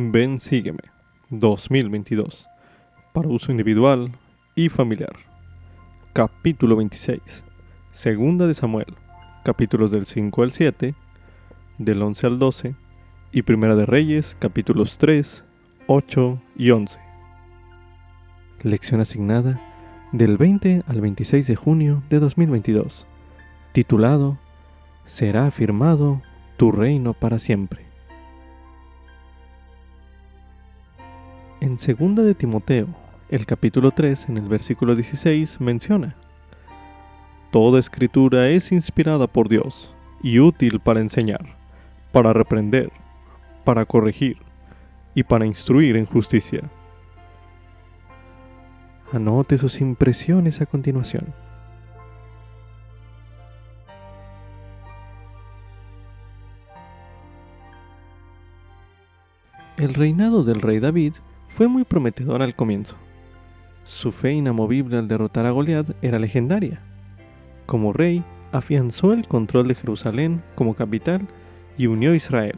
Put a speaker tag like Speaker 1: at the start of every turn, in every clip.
Speaker 1: Ven, sígueme 2022 para uso individual y familiar. Capítulo 26. Segunda de Samuel, capítulos del 5 al 7, del 11 al 12 y Primera de Reyes, capítulos 3, 8 y 11. Lección asignada del 20 al 26 de junio de 2022, titulado Será afirmado tu reino para siempre. En 2 de Timoteo, el capítulo 3, en el versículo 16, menciona: Toda escritura es inspirada por Dios y útil para enseñar, para reprender, para corregir y para instruir en justicia. Anote sus impresiones a continuación. El reinado del rey David fue muy prometedor al comienzo. Su fe inamovible al derrotar a Goliat era legendaria. Como rey, afianzó el control de Jerusalén como capital y unió a Israel.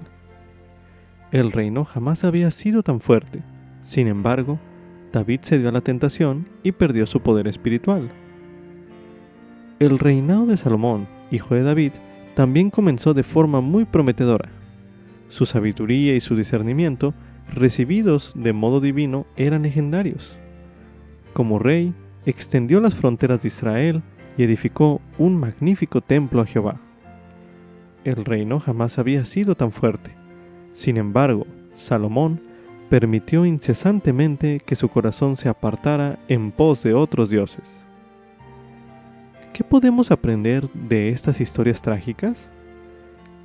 Speaker 1: El reino jamás había sido tan fuerte. Sin embargo, David cedió a la tentación y perdió su poder espiritual. El reinado de Salomón, hijo de David, también comenzó de forma muy prometedora. Su sabiduría y su discernimiento, recibidos de modo divino, eran legendarios. Como rey, extendió las fronteras de Israel y edificó un magnífico templo a Jehová. El reino jamás había sido tan fuerte. Sin embargo, Salomón permitió incesantemente que su corazón se apartara en pos de otros dioses. ¿Qué podemos aprender de estas historias trágicas?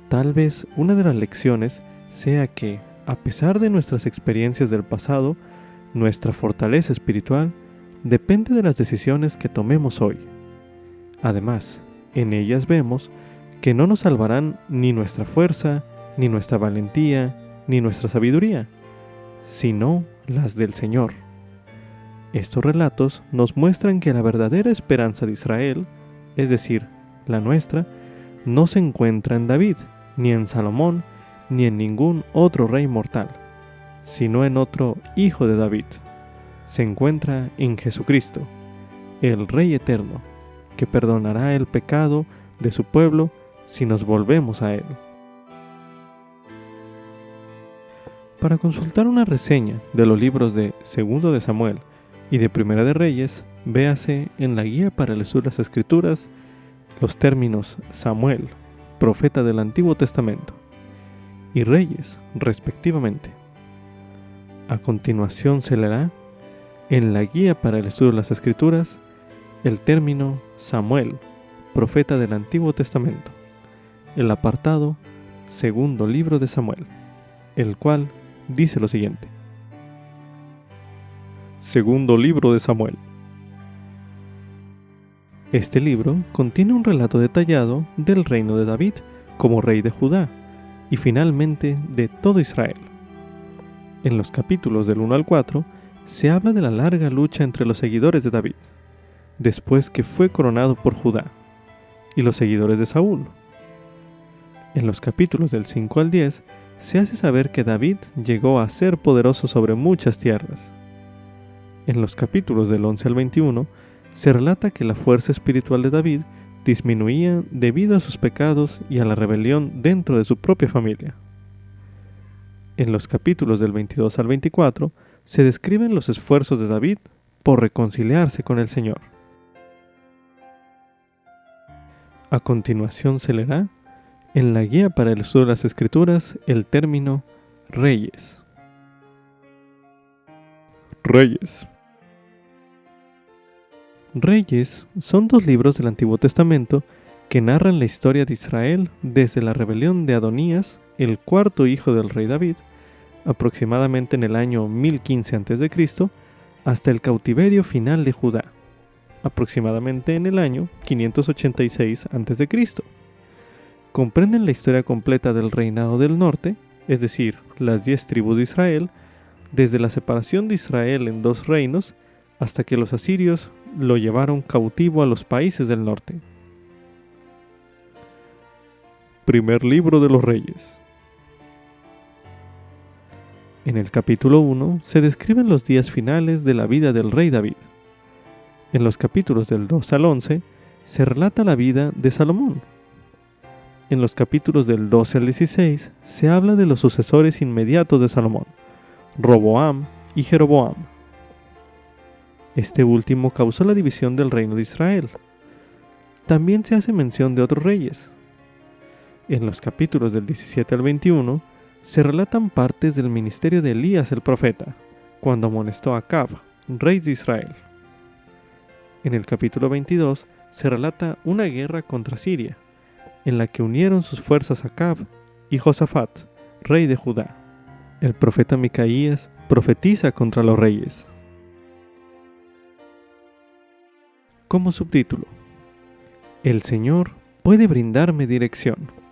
Speaker 1: Tal vez una de las lecciones sea que, a pesar de nuestras experiencias del pasado, nuestra fortaleza espiritual depende de las decisiones que tomemos hoy. Además, en ellas vemos que no nos salvarán ni nuestra fuerza, ni nuestra valentía, ni nuestra sabiduría, sino las del Señor. Estos relatos nos muestran que la verdadera esperanza de Israel, es decir, la nuestra, no se encuentra en David, ni en Salomón, ni en ningún otro rey mortal, sino en otro hijo de David. Se encuentra en Jesucristo, el Rey eterno, que perdonará el pecado de su pueblo si nos volvemos a Él. Para consultar una reseña de los libros de 2 de Samuel y de Primera de Reyes, véase en la guía para el estudio de las Escrituras los términos Samuel, profeta del Antiguo Testamento, y Reyes, respectivamente. A continuación se leerá, en la guía para el estudio de las Escrituras, el término Samuel, profeta del Antiguo Testamento, el apartado Segundo Libro de Samuel, el cual dice lo siguiente. Segundo Libro de Samuel. Este libro contiene un relato detallado del reino de David como rey de Judá y finalmente de todo Israel. En los capítulos del 1 al 4 se habla de la larga lucha entre los seguidores de David, después que fue coronado por Judá, y los seguidores de Saúl. En los capítulos del 5 al 10 se hace saber que David llegó a ser poderoso sobre muchas tierras. En los capítulos del 11 al 21 se relata que la fuerza espiritual de David disminuía debido a sus pecados y a la rebelión dentro de su propia familia. En los capítulos del 22 al 24 se describen los esfuerzos de David por reconciliarse con el Señor. A continuación se leerá, en la guía para el estudio de las Escrituras, el término Reyes. Reyes. Reyes son 2 libros del Antiguo Testamento que narran la historia de Israel desde la rebelión de Adonías, el cuarto hijo del rey David, aproximadamente en el año 1015 a.C., hasta el cautiverio final de Judá, aproximadamente en el año 586 a.C. Comprenden la historia completa del reinado del norte, es decir, las 10 tribus de Israel, desde la separación de Israel en 2 reinos hasta que los asirios lo llevaron cautivo a los países del norte. Primer libro de los Reyes. En el capítulo 1 se describen los días finales de la vida del rey David. En los capítulos del 2 al 11 se relata la vida de Salomón. En los capítulos del 12 al 16 se habla de los sucesores inmediatos de Salomón, Roboam y Jeroboam. Este último causó la división del reino de Israel. También se hace mención de otros reyes. En los capítulos del 17 al 21 se relatan partes del ministerio de Elías el profeta, cuando amonestó a Acab, rey de Israel. En el capítulo 22 se relata una guerra contra Siria, en la que unieron sus fuerzas Acab y Josafat, rey de Judá. El profeta Micaías profetiza contra los reyes. Como subtítulo: El Señor puede brindarme dirección.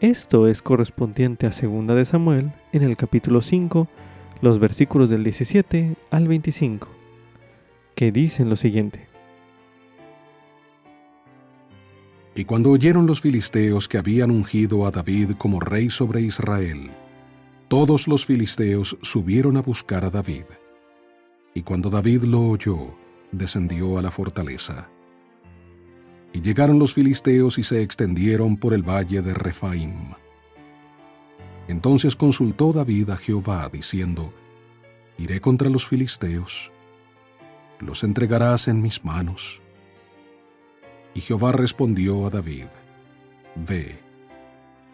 Speaker 1: Esto es correspondiente a 2 de Samuel, en el capítulo 5, los versículos del 17 al 25, que dicen lo siguiente.
Speaker 2: Y cuando oyeron los filisteos que habían ungido a David como rey sobre Israel, todos los filisteos subieron a buscar a David. Y cuando David lo oyó, descendió a la fortaleza. Y llegaron los filisteos y se extendieron por el valle de Refaim. Entonces consultó David a Jehová, diciendo: ¿Iré contra los filisteos? ¿Los entregarás en mis manos? Y Jehová respondió a David: Ve,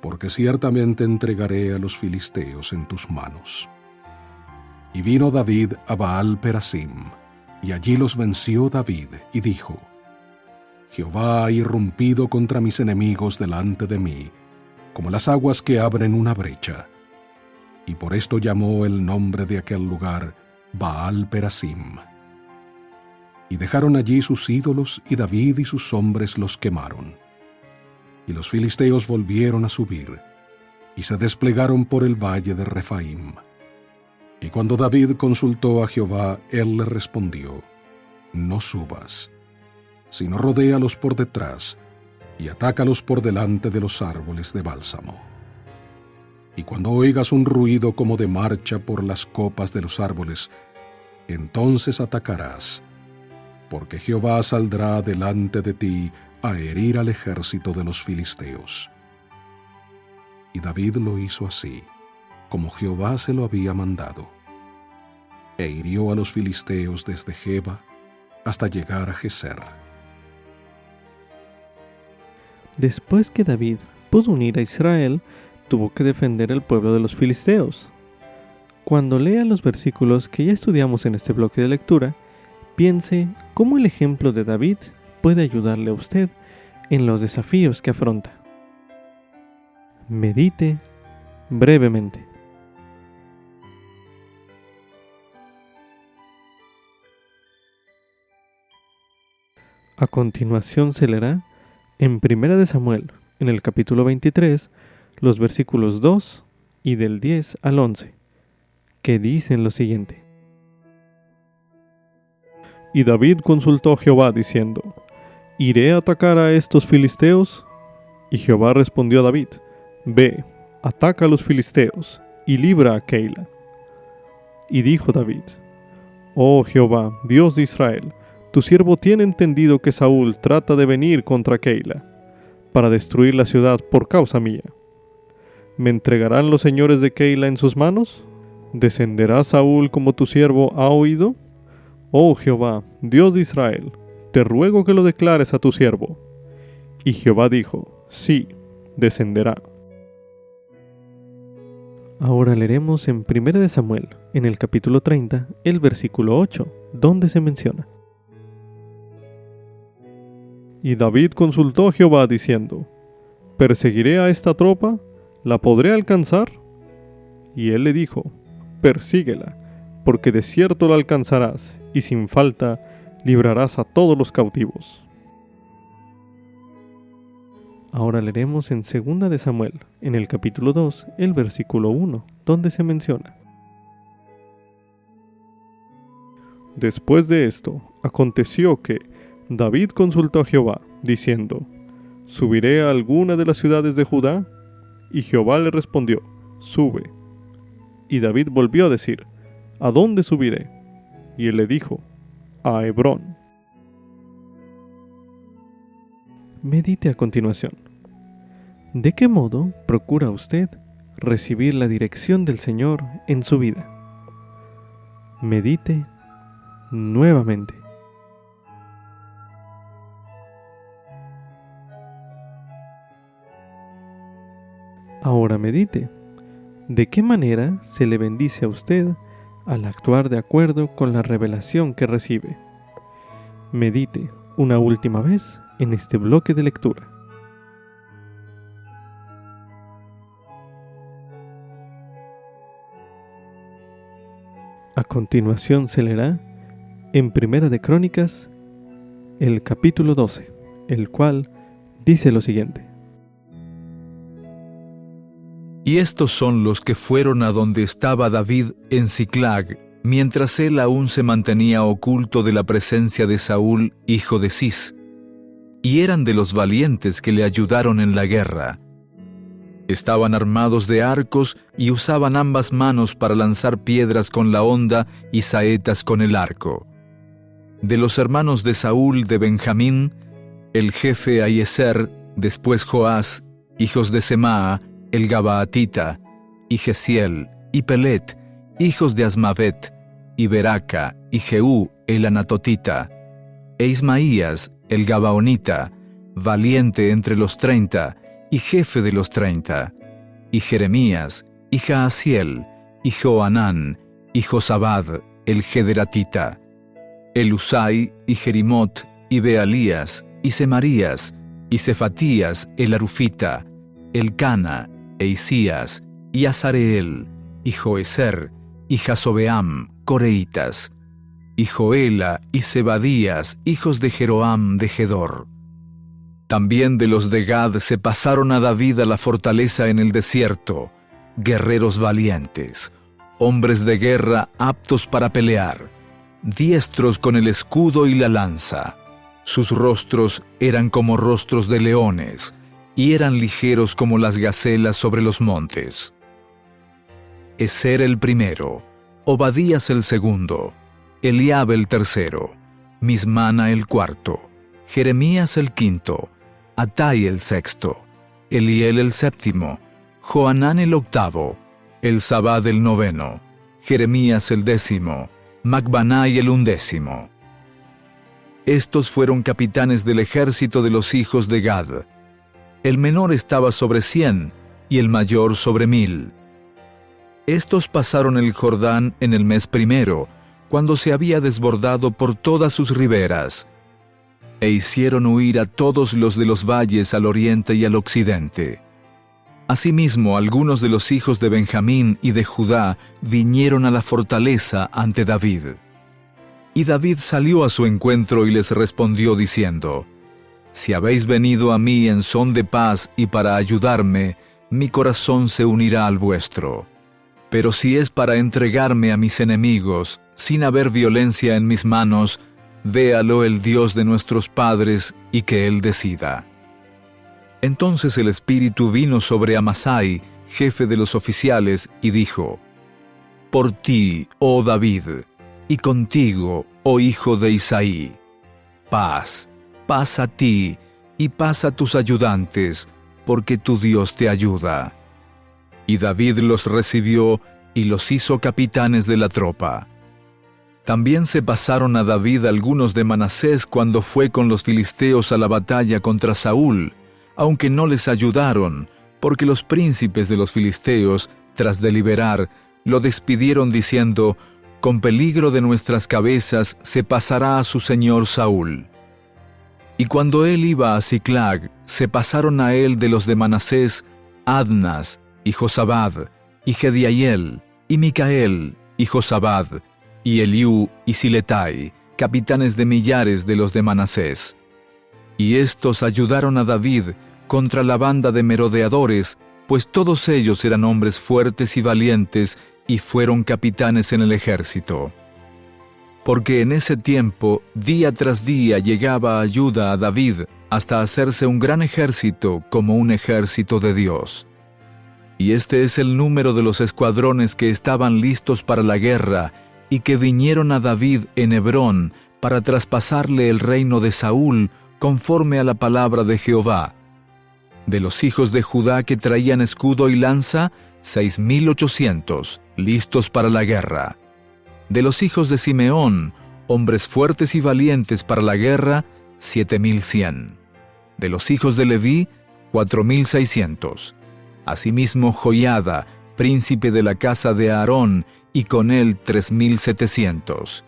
Speaker 2: porque ciertamente entregaré a los filisteos en tus manos. Y vino David a Baal-Perasim, y allí los venció David, y dijo: Jehová ha irrumpido contra mis enemigos delante de mí, como las aguas que abren una brecha. Y por esto llamó el nombre de aquel lugar Baal-Perasim. Y dejaron allí sus ídolos, y David y sus hombres los quemaron. Y los filisteos volvieron a subir, y se desplegaron por el valle de Refaim. Y cuando David consultó a Jehová, él le respondió: No subas, sino rodéalos por detrás, y atácalos por delante de los árboles de bálsamo. Y cuando oigas un ruido como de marcha por las copas de los árboles, entonces atacarás, porque Jehová saldrá delante de ti a herir al ejército de los filisteos. Y David lo hizo así, como Jehová se lo había mandado, e hirió a los filisteos desde Geba hasta llegar a Geser.
Speaker 1: Después que David pudo unir a Israel, tuvo que defender el pueblo de los filisteos. Cuando lea los versículos que ya estudiamos en este bloque de lectura, piense cómo el ejemplo de David puede ayudarle a usted en los desafíos que afronta. Medite brevemente. A continuación se leerá en 1 de Samuel, en el capítulo 23, los versículos 2 y del 10 al 11, que dicen lo siguiente. Y David consultó a Jehová diciendo: ¿Iré a atacar a estos filisteos? Y Jehová respondió a David: Ve, ataca a los filisteos, y libra a Keila. Y dijo David: Oh Jehová, Dios de Israel, tu siervo tiene entendido que Saúl trata de venir contra Keila, para destruir la ciudad por causa mía. ¿Me entregarán los señores de Keila en sus manos? ¿Descenderá Saúl como tu siervo ha oído? Oh Jehová, Dios de Israel, te ruego que lo declares a tu siervo. Y Jehová dijo: Sí, descenderá. Ahora leeremos en 1 de Samuel, en el capítulo 30, el versículo 8, donde se menciona: Y David consultó a Jehová diciendo: ¿Perseguiré a esta tropa? ¿La podré alcanzar? Y él le dijo: Persíguela, porque de cierto la alcanzarás, y sin falta librarás a todos los cautivos. Ahora leeremos en 2 de Samuel, en el capítulo 2, el versículo 1, donde se menciona: Después de esto, aconteció que David consultó a Jehová, diciendo: ¿Subiré a alguna de las ciudades de Judá? Y Jehová le respondió: Sube. Y David volvió a decir: ¿A dónde subiré? Y él le dijo: a Hebrón. Medite a continuación. ¿De qué modo procura usted recibir la dirección del Señor en su vida? Medite nuevamente. Ahora medite. ¿De qué manera se le bendice a usted al actuar de acuerdo con la revelación que recibe? Medite una última vez en este bloque de lectura. A continuación se leerá en Primera de Crónicas el capítulo 12, el cual dice lo siguiente.
Speaker 3: Y estos son los que fueron a donde estaba David en Siclag, mientras él aún se mantenía oculto de la presencia de Saúl, hijo de Cis, y eran de los valientes que le ayudaron en la guerra. Estaban armados de arcos y usaban ambas manos para lanzar piedras con la honda y saetas con el arco. De los hermanos de Saúl de Benjamín, el jefe Ahiezer, después Joás, hijos de Semaa, el Gabaatita, y Gesiel, y Pelet, hijos de Asmavet, y Beraca, y Jehú, el Anatotita, e Ismaías, el Gabaonita, valiente entre los 30, y jefe de los 30, y Jeremías, y Jaasiel, y Joanán, y Josabad, el Gederatita, Elusai, y Jerimot, y Bealías, y Semarías, y Cefatías, el Arufita, Elcana, e Isías, y Azareel, y Joezer, y Jasobeam, coreitas, y Joela, y Zebadías, hijos de Jeroam de Gedor. También de los de Gad se pasaron a David a la fortaleza en el desierto, guerreros valientes, hombres de guerra aptos para pelear, diestros con el escudo y la lanza. Sus rostros eran como rostros de leones, y eran ligeros como las gacelas sobre los montes. Ezer el primero, Obadías el segundo, Eliab el tercero, Mismana el cuarto, Jeremías el quinto, Atai el sexto, Eliel el séptimo, Joanán el octavo, Elzabad el noveno, Jeremías el décimo, Macbanai el undécimo. Estos fueron capitanes del ejército de los hijos de Gad. El menor estaba sobre 100 y el mayor sobre 1000. Estos pasaron el Jordán en el mes primero, cuando se había desbordado por todas sus riberas, e hicieron huir a todos los de los valles al oriente y al occidente. Asimismo, algunos de los hijos de Benjamín y de Judá vinieron a la fortaleza ante David. Y David salió a su encuentro y les respondió diciendo: Si habéis venido a mí en son de paz y para ayudarme, mi corazón se unirá al vuestro. Pero si es para entregarme a mis enemigos, sin haber violencia en mis manos, véalo el Dios de nuestros padres y que Él decida. Entonces el Espíritu vino sobre Amasai, jefe de los oficiales, y dijo: Por ti, oh David, y contigo, oh hijo de Isaí, paz, paz a ti, y paz a tus ayudantes, porque tu Dios te ayuda. Y David los recibió y los hizo capitanes de la tropa. También se pasaron a David algunos de Manasés cuando fue con los filisteos a la batalla contra Saúl, aunque no les ayudaron, porque los príncipes de los filisteos, tras deliberar, lo despidieron diciendo: Con peligro de nuestras cabezas se pasará a su señor Saúl. Y cuando él iba a Siclag, se pasaron a él de los de Manasés, Adnas, y Josabad, y Gediael, y Micael, y Josabad, y Eliú, y Siletai, capitanes de millares de los de Manasés. Y estos ayudaron a David contra la banda de merodeadores, pues todos ellos eran hombres fuertes y valientes, y fueron capitanes en el ejército. Porque en ese tiempo, día tras día llegaba ayuda a David, hasta hacerse un gran ejército como un ejército de Dios. Y este es el número de los escuadrones que estaban listos para la guerra y que vinieron a David en Hebrón para traspasarle el reino de Saúl conforme a la palabra de Jehová. De los hijos de Judá que traían escudo y lanza, 6,800, listos para la guerra. De los hijos de Simeón, hombres fuertes y valientes para la guerra, 7,100. De los hijos de Leví, 4,600. Asimismo Joiada, príncipe de la casa de Aarón, y con él 3,700.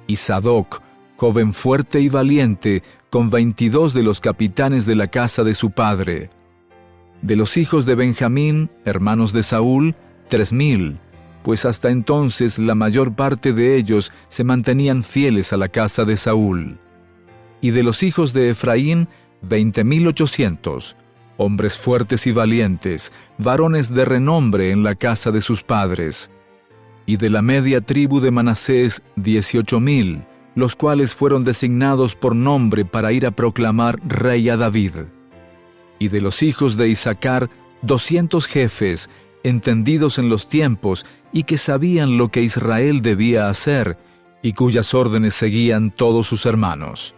Speaker 3: Y Sadoc, joven fuerte y valiente, con 22 de los capitanes de la casa de su padre. De los hijos de Benjamín, hermanos de Saúl, 3,000, pues hasta entonces la mayor parte de ellos se mantenían fieles a la casa de Saúl. Y de los hijos de Efraín, 20,800, hombres fuertes y valientes, varones de renombre en la casa de sus padres. Y de la media tribu de Manasés, 18,000, los cuales fueron designados por nombre para ir a proclamar rey a David. Y de los hijos de Isacar, 200 jefes, entendidos en los tiempos y que sabían lo que Israel debía hacer, y cuyas órdenes seguían todos sus hermanos.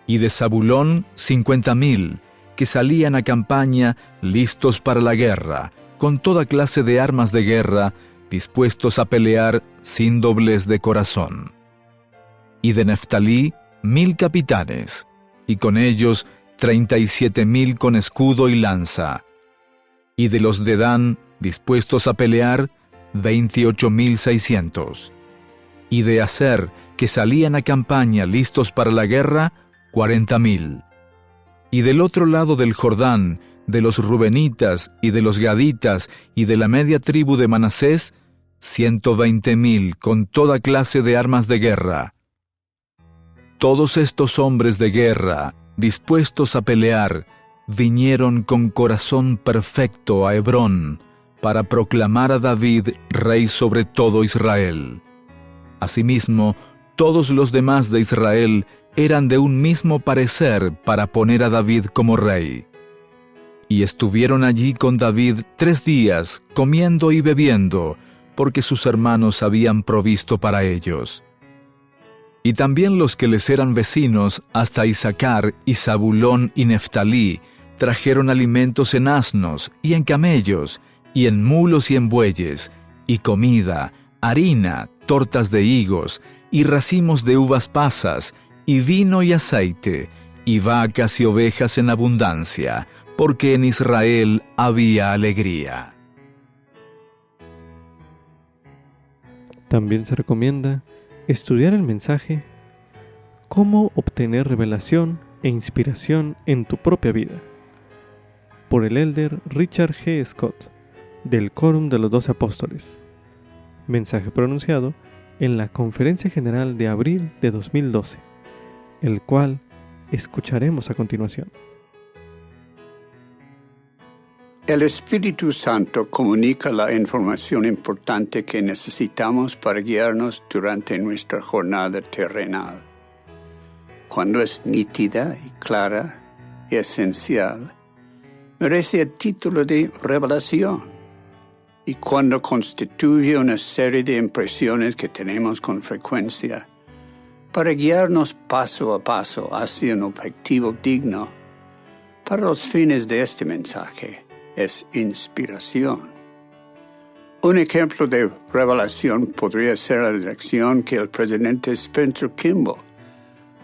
Speaker 3: Y de Zabulón, 50,000, que salían a campaña listos para la guerra, con toda clase de armas de guerra, dispuestos a pelear sin doblez de corazón. Y de Neftalí, 1,000 capitanes, y con ellos 37,000 con escudo y lanza. Y de los de Dan, dispuestos a pelear, 28,600. Y de Aser, que salían a campaña listos para la guerra, 40,000. Y del otro lado del Jordán, de los Rubenitas y de los Gaditas y de la media tribu de Manasés, 120,000 con toda clase de armas de guerra. Todos estos hombres de guerra, dispuestos a pelear, vinieron con corazón perfecto a Hebrón para proclamar a David rey sobre todo Israel. Asimismo, todos los demás de Israel eran de un mismo parecer para poner a David como rey. Y estuvieron allí con David 3 días, comiendo y bebiendo, porque sus hermanos habían provisto para ellos. Y también los que les eran vecinos, hasta Isacar y Zabulón y Neftalí, trajeron alimentos en asnos y en camellos, y en mulos y en bueyes, y comida, harina, tortas de higos, y racimos de uvas pasas, y vino y aceite, y vacas y ovejas en abundancia, porque en Israel había alegría.
Speaker 1: También se recomienda estudiar el mensaje Cómo obtener revelación e inspiración en tu propia vida, por el elder Richard G. Scott, del Quórum de los 12 Apóstoles. Mensaje pronunciado en la Conferencia General de abril de 2012, el cual escucharemos a continuación.
Speaker 4: El Espíritu Santo comunica la información importante que necesitamos para guiarnos durante nuestra jornada terrenal. Cuando es nítida y clara y esencial, merece el título de revelación. Y cuando constituye una serie de impresiones que tenemos con frecuencia, para guiarnos paso a paso hacia un objetivo digno, para los fines de este mensaje, es inspiración. Un ejemplo de revelación podría ser la dirección que el presidente Spencer Kimball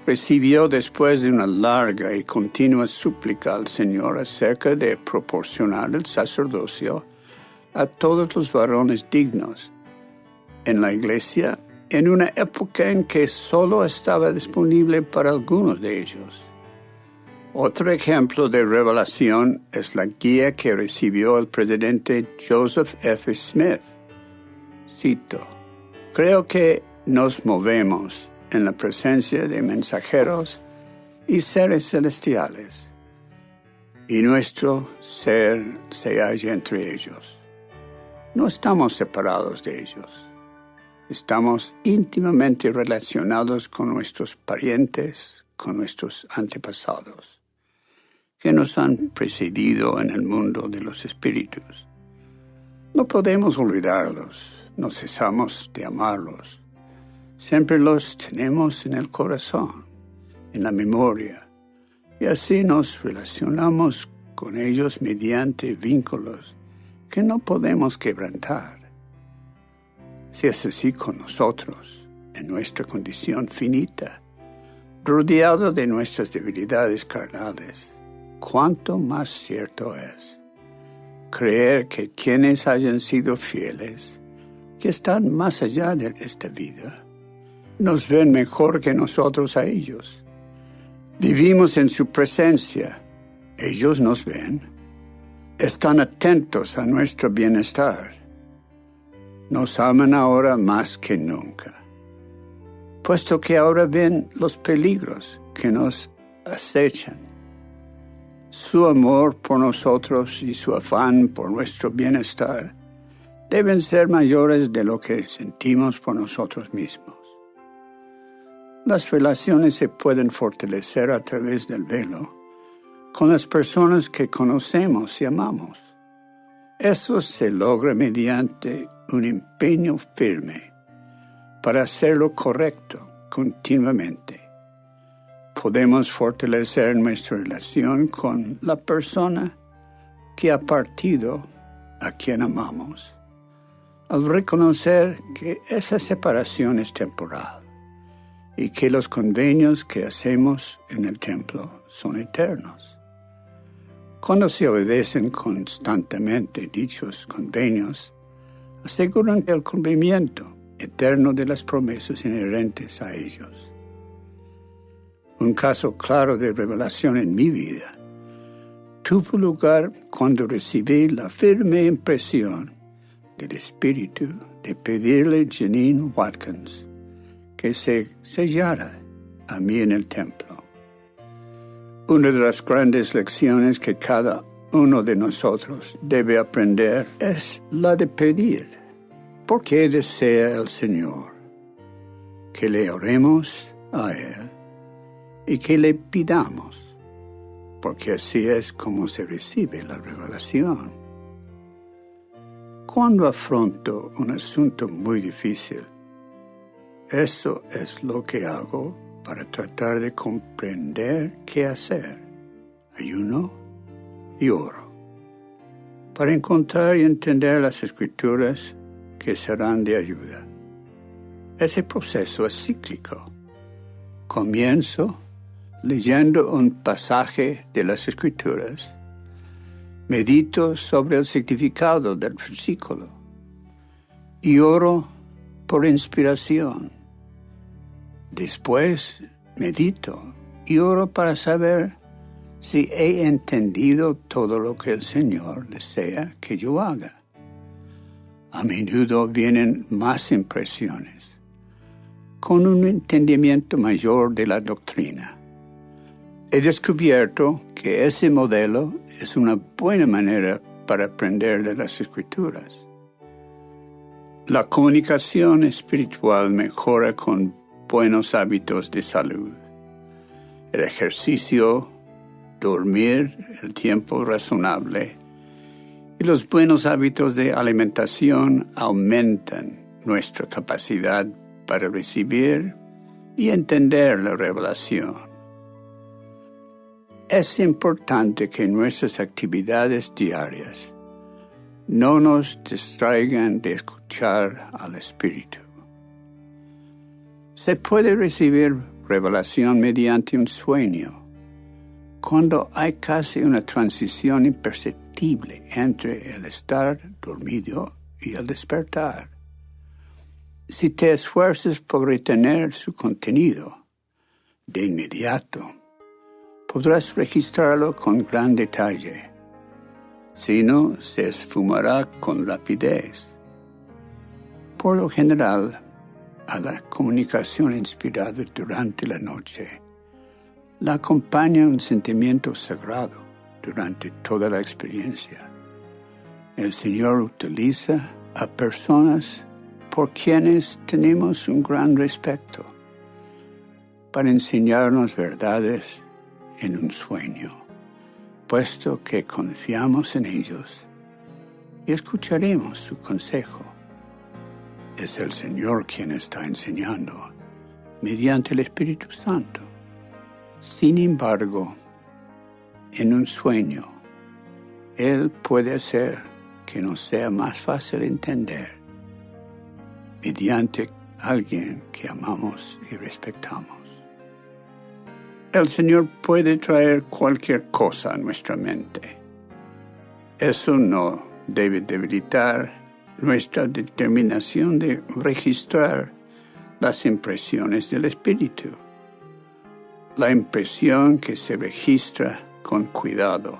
Speaker 4: recibió después de una larga y continua súplica al Señor acerca de proporcionar el sacerdocio a todos los varones dignos en la iglesia en una época en que solo estaba disponible para algunos de ellos. Otro ejemplo de revelación es la guía que recibió el presidente Joseph F. Smith. Cito: "Creo que nos movemos en la presencia de mensajeros y seres celestiales, y nuestro ser se halla entre ellos. No estamos separados de ellos. Estamos íntimamente relacionados con nuestros parientes, con nuestros antepasados. que nos han precedido en el mundo de los espíritus. No podemos olvidarlos, no cesamos de amarlos. Siempre los tenemos en el corazón, en la memoria, y así nos relacionamos con ellos mediante vínculos que no podemos quebrantar. Si es así con nosotros, en nuestra condición finita, rodeado de nuestras debilidades carnales, cuánto más cierto es creer que quienes hayan sido fieles, que están más allá de esta vida, nos ven mejor que nosotros a ellos. Vivimos en su presencia, ellos nos ven, están atentos a nuestro bienestar. Nos aman ahora más que nunca, puesto que ahora ven los peligros que nos acechan. Su amor por nosotros y su afán por nuestro bienestar deben ser mayores de lo que sentimos por nosotros mismos. Las relaciones se pueden fortalecer a través del velo con las personas que conocemos y amamos. Eso se logra mediante un empeño firme para hacer lo correcto continuamente. Podemos fortalecer nuestra relación con la persona que ha partido a quien amamos, al reconocer que esa separación es temporal y que los convenios que hacemos en el templo son eternos. Cuando se obedecen constantemente dichos convenios, aseguran el cumplimiento eterno de las promesas inherentes a ellos. Un caso claro de revelación en mi vida tuvo lugar cuando recibí la firme impresión del Espíritu de pedirle a Janine Watkins que se sellara a mí en el templo. Una de las grandes lecciones que cada uno de nosotros debe aprender es la de pedir. ¿Por qué desea el Señor que le oremos a Él y que le pidamos? Porque así es como se recibe la revelación. Cuando afronto un asunto muy difícil, eso es lo que hago para tratar de comprender qué hacer. Ayuno y oro, para encontrar y entender las Escrituras que serán de ayuda. Ese proceso es cíclico. Comienzo leyendo un pasaje de las Escrituras. Medito sobre el significado del versículo y oro por inspiración. Después medito y oro para saber si he entendido todo lo que el Señor desea que yo haga. A menudo vienen más impresiones, con un entendimiento mayor de la doctrina. He descubierto que ese modelo es una buena manera para aprender de las Escrituras. La comunicación espiritual mejora con buenos hábitos de salud. El ejercicio, dormir el tiempo razonable y los buenos hábitos de alimentación aumentan nuestra capacidad para recibir y entender la revelación. Es importante que nuestras actividades diarias no nos distraigan de escuchar al Espíritu. Se puede recibir revelación mediante un sueño, cuando hay casi una transición imperceptible entre el estar dormido y el despertar. Si te esfuerzas por retener su contenido, de inmediato podrás registrarlo con gran detalle. Si no, se esfumará con rapidez. Por lo general, a la comunicación inspirada durante la noche la acompaña un sentimiento sagrado durante toda la experiencia. El Señor utiliza a personas por quienes tenemos un gran respeto para enseñarnos verdades en un sueño, puesto que confiamos en ellos y escucharemos su consejo. Es el Señor quien está enseñando mediante el Espíritu Santo. Sin embargo, en un sueño, Él puede hacer que nos sea más fácil entender mediante alguien que amamos y respetamos. El Señor puede traer cualquier cosa a nuestra mente. Eso no debe debilitar nuestra determinación de registrar las impresiones del Espíritu. La impresión que se registra con cuidado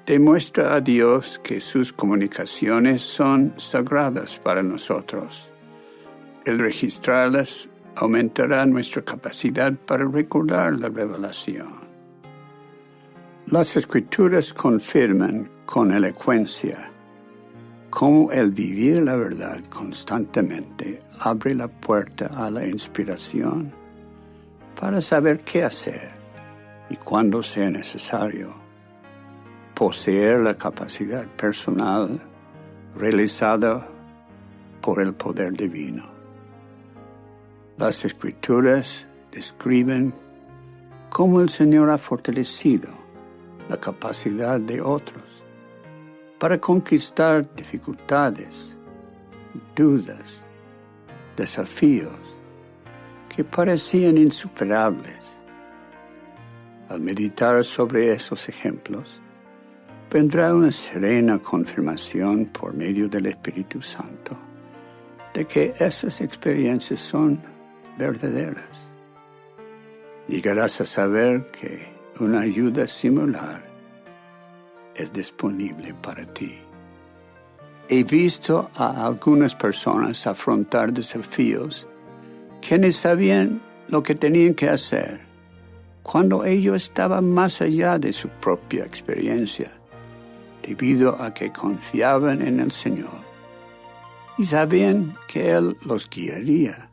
Speaker 4: demuestra a Dios que sus comunicaciones son sagradas para nosotros. El registrarlas aumentará nuestra capacidad para recordar la revelación. Las Escrituras confirman con elocuencia cómo el vivir la verdad constantemente abre la puerta a la inspiración para saber qué hacer y cuando sea necesario poseer la capacidad personal realizada por el poder divino. Las Escrituras describen cómo el Señor ha fortalecido la capacidad de otros para conquistar dificultades, dudas, desafíos que parecían insuperables. Al meditar sobre esos ejemplos, vendrá una serena confirmación por medio del Espíritu Santo de que esas experiencias son verdaderas. Llegarás a saber que una ayuda similar es disponible para ti. He visto a algunas personas afrontar desafíos que ni sabían lo que tenían que hacer cuando ello estaba más allá de su propia experiencia, debido a que confiaban en el Señor y sabían que Él los guiaría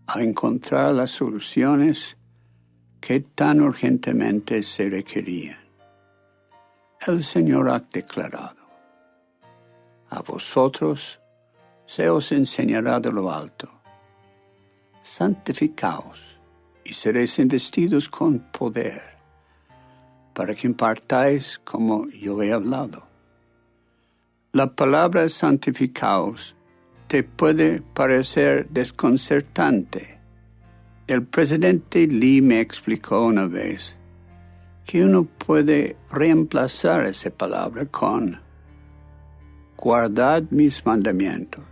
Speaker 4: a encontrar las soluciones que tan urgentemente se requerían. El Señor ha declarado: a vosotros se os enseñará de lo alto. Santificaos y seréis investidos con poder, para que impartáis como yo he hablado. La palabra santificaos te puede parecer desconcertante. El presidente Lee me explicó una vez que uno puede reemplazar esa palabra con guardad mis mandamientos.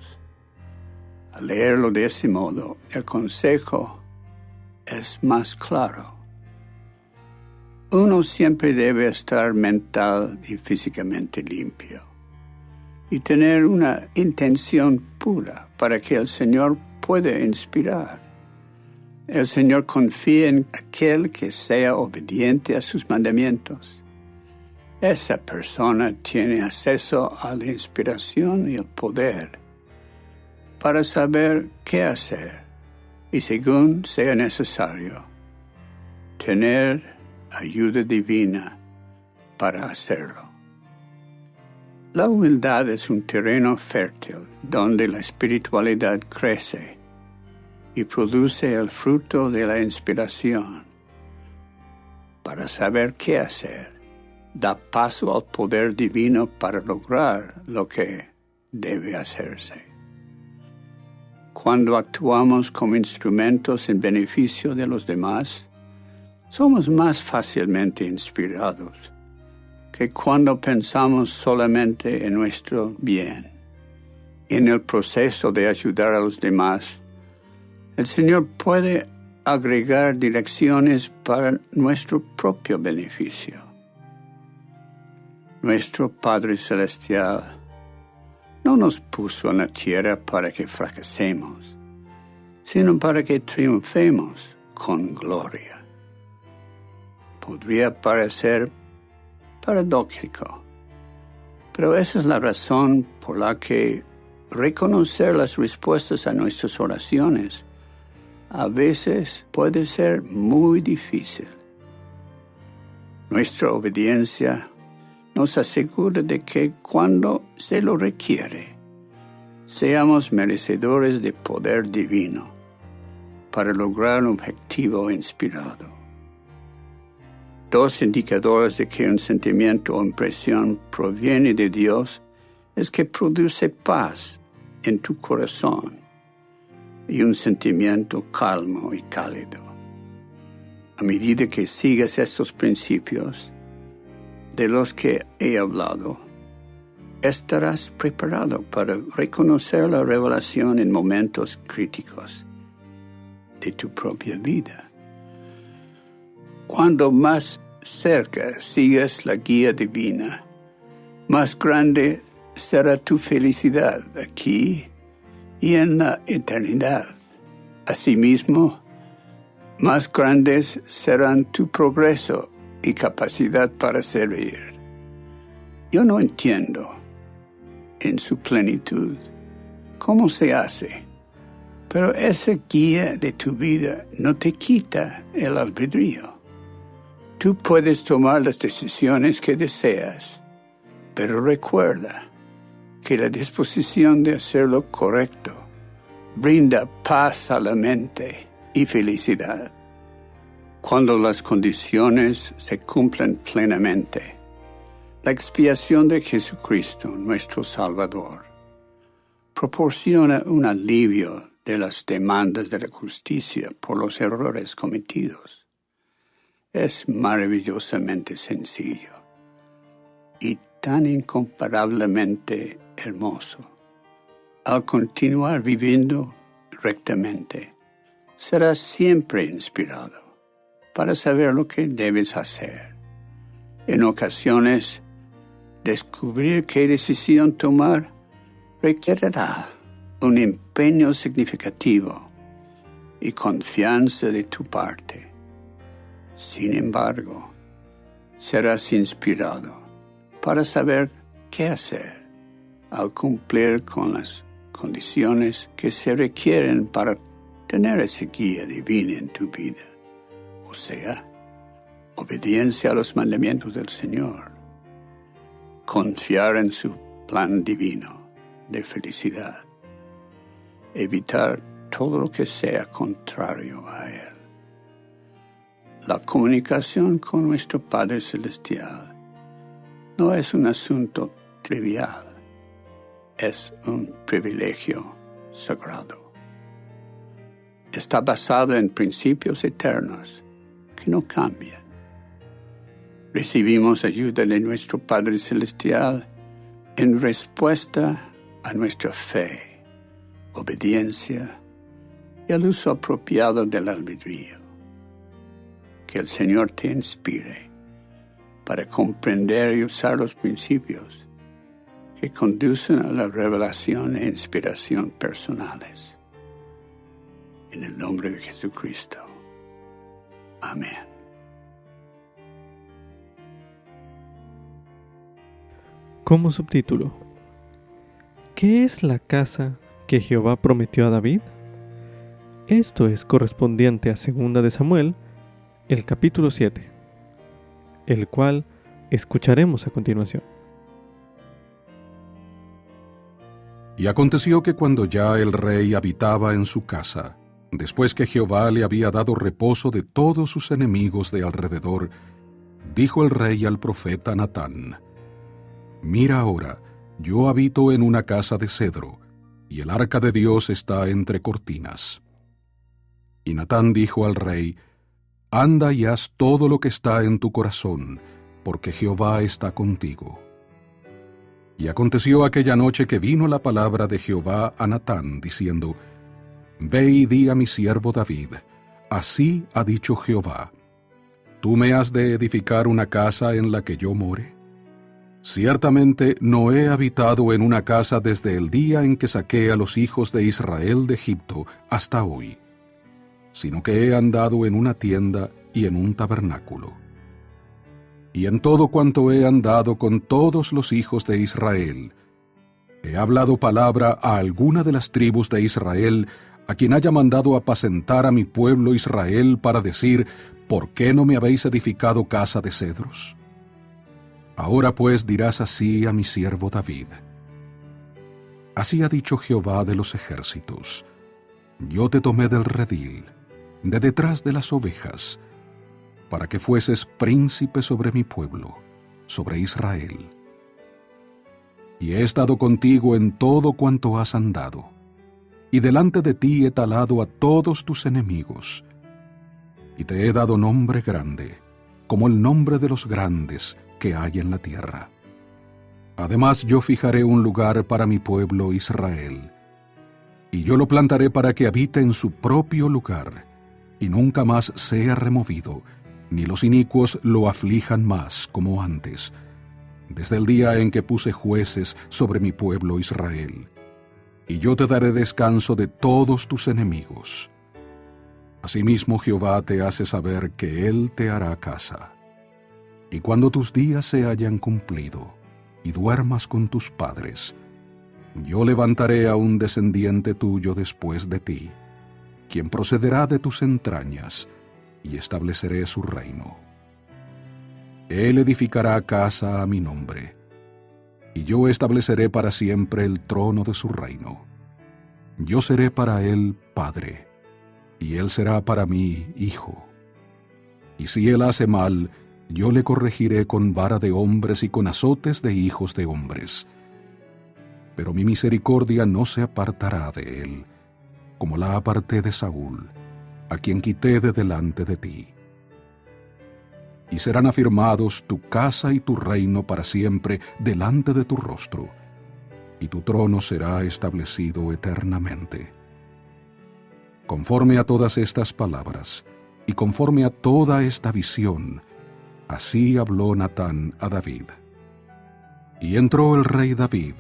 Speaker 4: Al leerlo de ese modo, el consejo es más claro. Uno siempre debe estar mental y físicamente limpio y tener una intención pura para que el Señor pueda inspirar. El Señor confía en aquel que sea obediente a sus mandamientos. Esa persona tiene acceso a la inspiración y el poder para saber qué hacer y, según sea necesario, tener ayuda divina para hacerlo. La humildad es un terreno fértil donde la espiritualidad crece y produce el fruto de la inspiración. Para saber qué hacer, da paso al poder divino para lograr lo que debe hacerse. Cuando actuamos como instrumentos en beneficio de los demás, somos más fácilmente inspirados que cuando pensamos solamente en nuestro bien. En el proceso de ayudar a los demás, el Señor puede agregar direcciones para nuestro propio beneficio. Nuestro Padre Celestial no nos puso en la tierra para que fracasemos, sino para que triunfemos con gloria. Podría parecer paradójico, pero esa es la razón por la que reconocer las respuestas a nuestras oraciones a veces puede ser muy difícil. Nuestra obediencia nos asegura de que cuando se lo requiere, seamos merecedores de poder divino para lograr un objetivo inspirado. Dos indicadores de que un sentimiento o impresión proviene de Dios es que produce paz en tu corazón y un sentimiento calmo y cálido. A medida que sigas estos principios de los que he hablado, estarás preparado para reconocer la revelación en momentos críticos de tu propia vida. Cuando más cerca sigas la guía divina, más grande será tu felicidad aquí y en la eternidad. Asimismo, más grandes serán tu progreso y capacidad para servir. Yo no entiendo en su plenitud cómo se hace, pero esa guía de tu vida no te quita el albedrío. Tú puedes tomar las decisiones que deseas, pero recuerda que la disposición de hacer lo correcto brinda paz a la mente y felicidad. Cuando las condiciones se cumplen plenamente, la expiación de Jesucristo, nuestro Salvador, proporciona un alivio de las demandas de la justicia por los errores cometidos. Es maravillosamente sencillo y tan incomparablemente hermoso. Al continuar viviendo rectamente, serás siempre inspirado para saber lo que debes hacer. En ocasiones, descubrir qué decisión tomar requerirá un empeño significativo y confianza de tu parte. Sin embargo, serás inspirado para saber qué hacer al cumplir con las condiciones que se requieren para tener esa guía divina en tu vida. O sea, obediencia a los mandamientos del Señor, confiar en su plan divino de felicidad, evitar todo lo que sea contrario a Él. La comunicación con nuestro Padre Celestial no es un asunto trivial, es un privilegio sagrado. Está basado en principios eternos que no cambian. Recibimos ayuda de nuestro Padre Celestial en respuesta a nuestra fe, obediencia y al uso apropiado del albedrío. Que el Señor te inspire para comprender y usar los principios que conducen a la revelación e inspiración personales. En el nombre de Jesucristo. Amén.
Speaker 1: Como subtítulo: ¿qué es la casa que Jehová prometió a David? Esto es correspondiente a 2 de Samuel, el capítulo 7, el cual escucharemos a continuación.
Speaker 2: Y aconteció que cuando ya el rey habitaba en su casa, después que Jehová le había dado reposo de todos sus enemigos de alrededor, dijo el rey al profeta Natán: Mira ahora, yo habito en una casa de cedro, y el arca de Dios está entre cortinas. Y Natán dijo al rey: Anda y haz todo lo que está en tu corazón, porque Jehová está contigo. Y aconteció aquella noche que vino la palabra de Jehová a Natán, diciendo: Ve y di a mi siervo David, así ha dicho Jehová: ¿Tú me has de edificar una casa en la que yo more? Ciertamente no he habitado en una casa desde el día en que saqué a los hijos de Israel de Egipto hasta hoy, sino que he andado en una tienda y en un tabernáculo. Y en todo cuanto he andado con todos los hijos de Israel, he hablado palabra a alguna de las tribus de Israel, a quien haya mandado apacentar a mi pueblo Israel, para decir: ¿por qué no me habéis edificado casa de cedros? Ahora pues dirás así a mi siervo David: Así ha dicho Jehová de los ejércitos: Yo te tomé del redil, de detrás de las ovejas, para que fueses príncipe sobre mi pueblo, sobre Israel. Y he estado contigo en todo cuanto has andado, y delante de ti he talado a todos tus enemigos, y te he dado nombre grande, como el nombre de los grandes que hay en la tierra. Además yo fijaré un lugar para mi pueblo Israel, y yo lo plantaré para que habite en su propio lugar, y nunca más sea removido, ni los inicuos lo aflijan más como antes, desde el día en que puse jueces sobre mi pueblo Israel. Y yo te daré descanso de todos tus enemigos. Asimismo Jehová te hace saber que Él te hará casa. Y cuando tus días se hayan cumplido, y duermas con tus padres, yo levantaré a un descendiente tuyo después de ti, quien procederá de tus entrañas, y estableceré su reino. Él edificará casa a mi nombre, y yo estableceré para siempre el trono de su reino. Yo seré para él padre, y él será para mí hijo. Y si él hace mal, yo le corregiré con vara de hombres y con azotes de hijos de hombres. Pero mi misericordia no se apartará de él, como la aparté de Saúl, a quien quité de delante de ti. Y serán afirmados tu casa y tu reino para siempre delante de tu rostro, y tu trono será establecido eternamente. Conforme a todas estas palabras, y conforme a toda esta visión, así habló Natán a David. Y entró el rey David,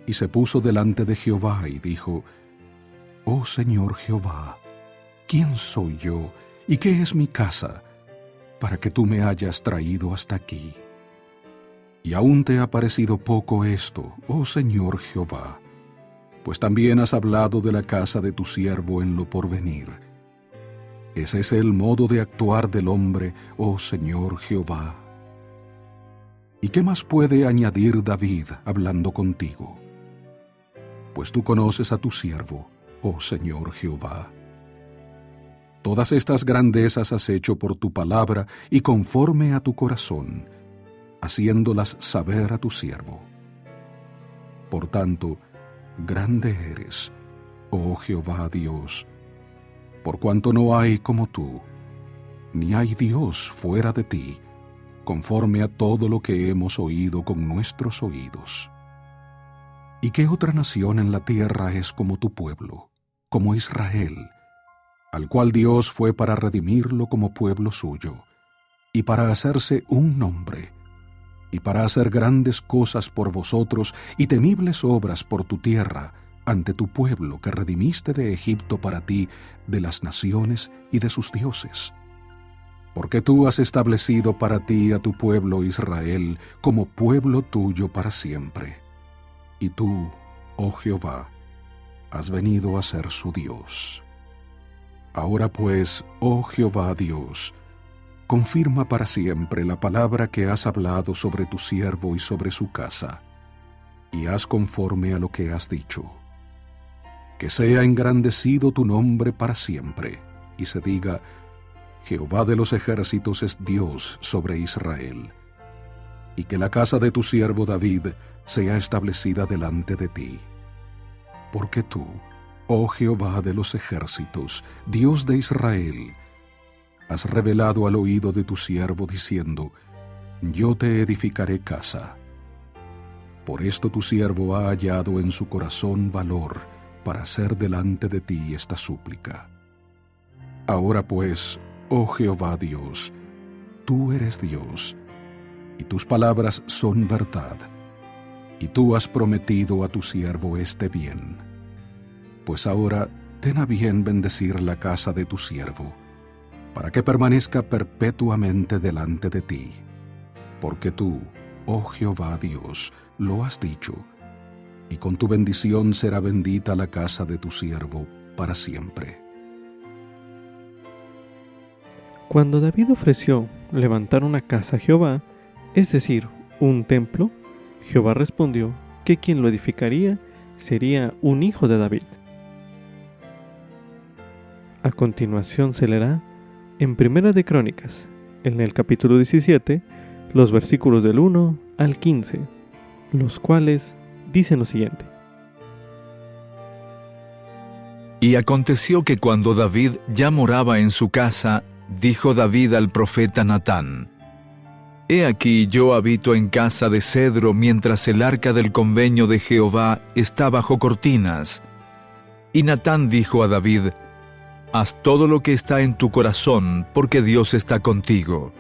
Speaker 2: y se puso delante de Jehová, y dijo: Oh Señor Jehová, ¿quién soy yo, y qué es mi casa, para que tú me hayas traído hasta aquí? Y aún te ha parecido poco esto, oh Señor Jehová, pues también has hablado de la casa de tu siervo en lo porvenir. ¿Ese es el modo de actuar del hombre, oh Señor Jehová? ¿Y qué más puede añadir David hablando contigo? Pues tú conoces a tu siervo, oh Señor Jehová. Todas estas grandezas has hecho por tu palabra y conforme a tu corazón, haciéndolas saber a tu siervo. Por tanto, grande eres, oh Jehová Dios, por cuanto no hay como tú, ni hay Dios fuera de ti, conforme a todo lo que hemos oído con nuestros oídos. ¿Y qué otra nación en la tierra es como tu pueblo, como Israel, al cual Dios fue para redimirlo como pueblo suyo, y para hacerse un nombre, y para hacer grandes cosas por vosotros y temibles obras por tu tierra, ante tu pueblo que redimiste de Egipto para ti, de las naciones y de sus dioses? Porque tú has establecido para ti a tu pueblo Israel como pueblo tuyo para siempre. Y tú, oh Jehová, has venido a ser su Dios. Ahora pues, oh Jehová Dios, confirma para siempre la palabra que has hablado sobre tu siervo y sobre su casa, y haz conforme a lo que has dicho. Que sea engrandecido tu nombre para siempre, y se diga: Jehová de los ejércitos es Dios sobre Israel. Y que la casa de tu siervo David sea establecida delante de ti. Porque tú, oh Jehová de los ejércitos, Dios de Israel, has revelado al oído de tu siervo diciendo: Yo te edificaré casa. Por esto tu siervo ha hallado en su corazón valor para hacer delante de ti esta súplica. Ahora pues, oh Jehová Dios, tú eres Dios, y tus palabras son verdad, y tú has prometido a tu siervo este bien. Pues ahora ten a bien bendecir la casa de tu siervo, para que permanezca perpetuamente delante de ti. Porque tú, oh Jehová Dios, lo has dicho, y con tu bendición será bendita la casa de tu siervo para siempre.
Speaker 1: Cuando David ofreció levantar una casa a Jehová, es decir, un templo, Jehová respondió que quien lo edificaría sería un hijo de David. A continuación se leerá en Primera de Crónicas, en el capítulo 17, los versículos del 1 al 15, los cuales dicen lo siguiente.
Speaker 3: Y aconteció que cuando David ya moraba en su casa, dijo David al profeta Natán: He aquí yo habito en casa de cedro mientras el arca del convenio de Jehová está bajo cortinas. Y Natán dijo a David: Haz todo lo que está en tu corazón, porque Dios está contigo.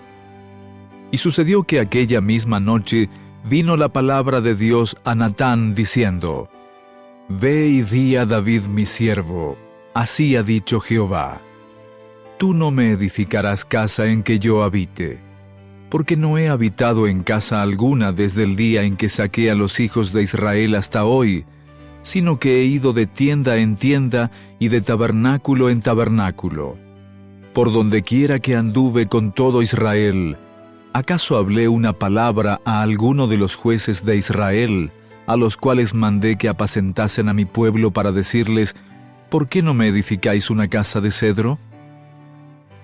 Speaker 3: Y sucedió que aquella misma noche vino la palabra de Dios a Natán diciendo: Ve y di a David mi siervo, así ha dicho Jehová: Tú no me edificarás casa en que yo habite, porque no he habitado en casa alguna desde el día en que saqué a los hijos de Israel hasta hoy, sino que he ido de tienda en tienda y de tabernáculo en tabernáculo. Por donde quiera que anduve con todo Israel, ¿acaso hablé una palabra a alguno de los jueces de Israel, a los cuales mandé que apacentasen a mi pueblo para decirles: ¿por qué no me edificáis una casa de cedro?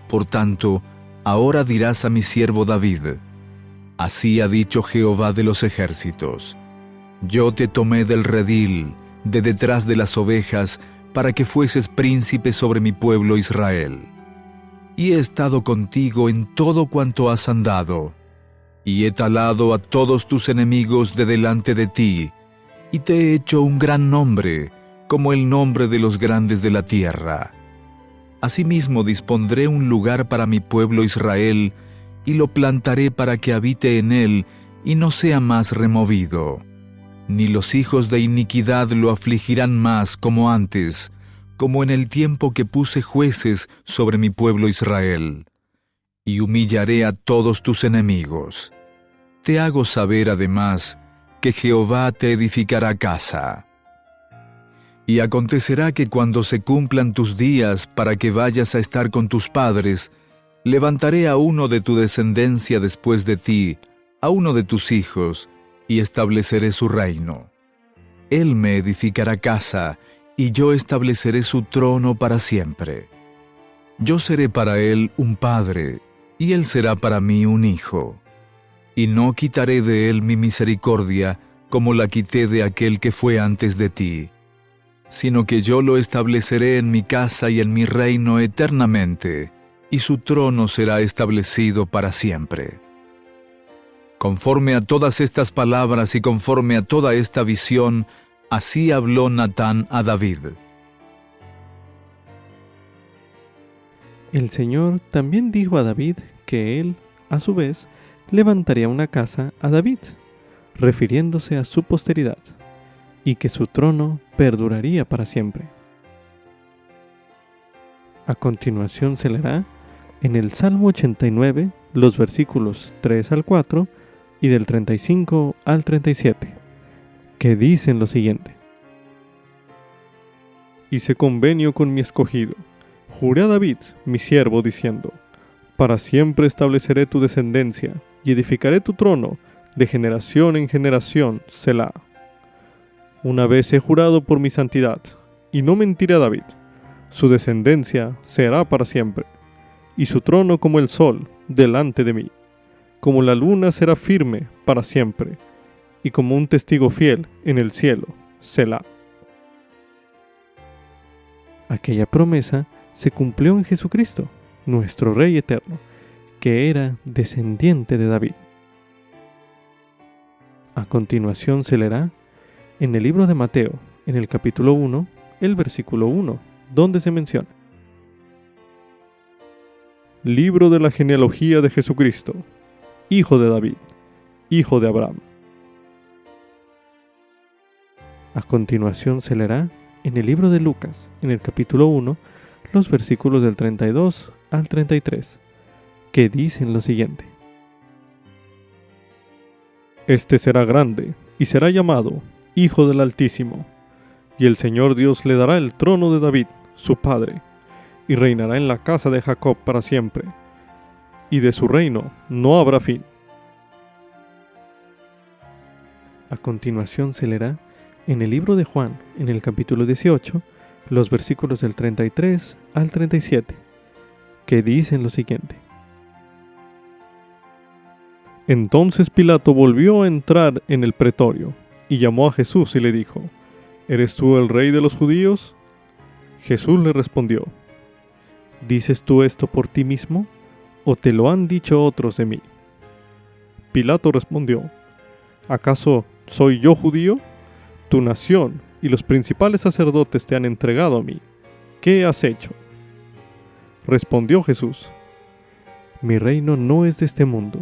Speaker 3: Por tanto, ahora dirás a mi siervo David: Así ha dicho Jehová de los ejércitos: Yo te tomé del redil, de detrás de las ovejas, para que fueses príncipe sobre mi pueblo Israel. Y he estado contigo en todo cuanto has andado, y he talado a todos tus enemigos de delante de ti, y te he hecho un gran nombre, como el nombre de los grandes de la tierra. Asimismo dispondré un lugar para mi pueblo Israel, y lo plantaré para que habite en él, y no sea más removido. Ni los hijos de iniquidad lo afligirán más como antes, como en el tiempo que puse jueces sobre mi pueblo Israel. Y humillaré a todos tus enemigos. Te hago saber además que Jehová te edificará casa. Y acontecerá que cuando se cumplan tus días para que vayas a estar con tus padres, levantaré a uno de tu descendencia después de ti, a uno de tus hijos, y estableceré su reino. Él me edificará casa, y yo estableceré su trono para siempre. Yo seré para él un padre, y él será para mí un hijo. Y no quitaré de él mi misericordia, como la quité de aquel que fue antes de ti, sino que yo lo estableceré en mi casa y en mi reino eternamente, y su trono será establecido para siempre. Conforme a todas estas palabras y conforme a toda esta visión, así habló Natán a David.
Speaker 1: El Señor también dijo a David que él, a su vez, levantaría una casa a David, refiriéndose a su posteridad, y que su trono perduraría para siempre. A continuación se leerá en el Salmo 89 los versículos 3 al 4 y del 35 al 37, que dicen lo siguiente: Hice convenio con mi escogido, juré a David, mi siervo, diciendo: Para siempre estableceré tu descendencia y edificaré tu trono de generación en generación, Selah. Una vez he jurado por mi santidad, y no mentiré a David: su descendencia será para siempre, y su trono como el sol delante de mí. Como la luna será firme para siempre, y como un testigo fiel en el cielo, Selah. Aquella promesa se cumplió en Jesucristo, nuestro Rey eterno, que era descendiente de David. A continuación se leerá en el libro de Mateo, en el capítulo 1, el versículo 1, donde se menciona: Libro de la genealogía de Jesucristo, hijo de David, hijo de Abraham. A continuación se leerá en el libro de Lucas, en el capítulo 1, los versículos del 32 al 33, que dicen lo siguiente: Este será grande y será llamado Hijo del Altísimo, y el Señor Dios le dará el trono de David, su padre, y reinará en la casa de Jacob para siempre, y de su reino no habrá fin. A continuación se leerá en el libro de Juan, en el capítulo 18, los versículos del 33 al 37, que dicen lo siguiente. Entonces Pilato volvió a entrar en el pretorio, y llamó a Jesús y le dijo, ¿eres tú el rey de los judíos? Jesús le respondió, ¿dices tú esto por ti mismo, o te lo han dicho otros de mí? Pilato respondió, ¿acaso soy yo judío? Tu nación y los principales sacerdotes te han entregado a mí. ¿Qué has hecho? Respondió Jesús, mi reino no es de este mundo.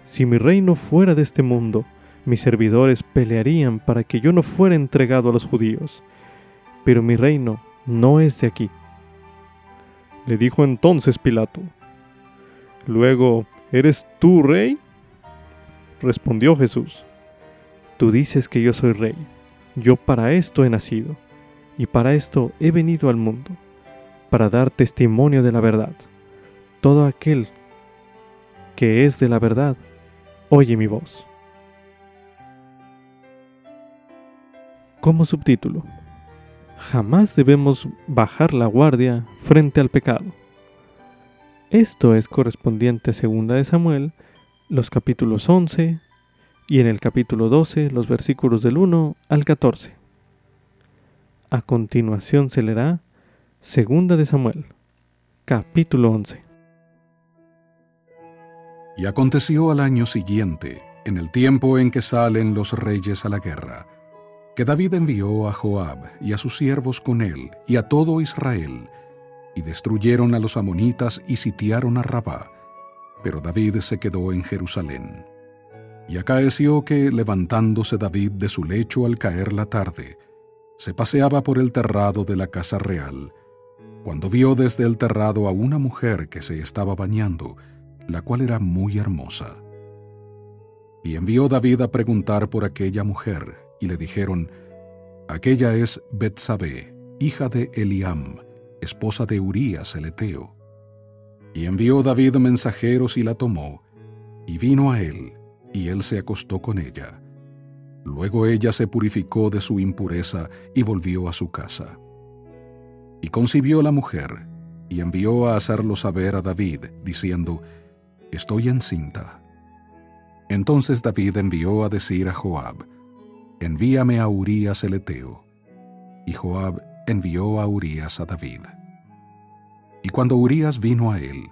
Speaker 1: Si mi reino fuera de este mundo, mis servidores pelearían para que yo no fuera entregado a los judíos. Pero mi reino no es de aquí. Le dijo entonces Pilato, luego, ¿eres tú rey? Respondió Jesús, tú dices que yo soy rey. Yo para esto he nacido, y para esto he venido al mundo, para dar testimonio de la verdad. Todo aquel que es de la verdad, oye mi voz. Como subtítulo, jamás debemos bajar la guardia frente al pecado. Esto es correspondiente a 2 de Samuel, los capítulos 11, y en el capítulo 12, los versículos del 1 al 14. A continuación se leerá 2 de Samuel, capítulo 11.
Speaker 2: Y aconteció al año siguiente, en el tiempo en que salen los reyes a la guerra, que David envió a Joab y a sus siervos con él y a todo Israel, y destruyeron a los amonitas y sitiaron a Rabá, pero David se quedó en Jerusalén. Y acaeció que, levantándose David de su lecho al caer la tarde, se paseaba por el terrado de la casa real, cuando vio desde el terrado a una mujer que se estaba bañando, la cual era muy hermosa. Y envió David a preguntar por aquella mujer, y le dijeron, aquella es Betsabé, hija de Eliam, esposa de Urías el Eteo. Y envió David mensajeros y la tomó, y vino a él, y él se acostó con ella. Luego ella se purificó de su impureza y volvió a su casa. Y concibió la mujer, y envió a hacerlo saber a David, diciendo, estoy encinta. Entonces David envió a decir a Joab, envíame a Urías el Eteo. Y Joab envió a Urías a David. Y cuando Urías vino a él,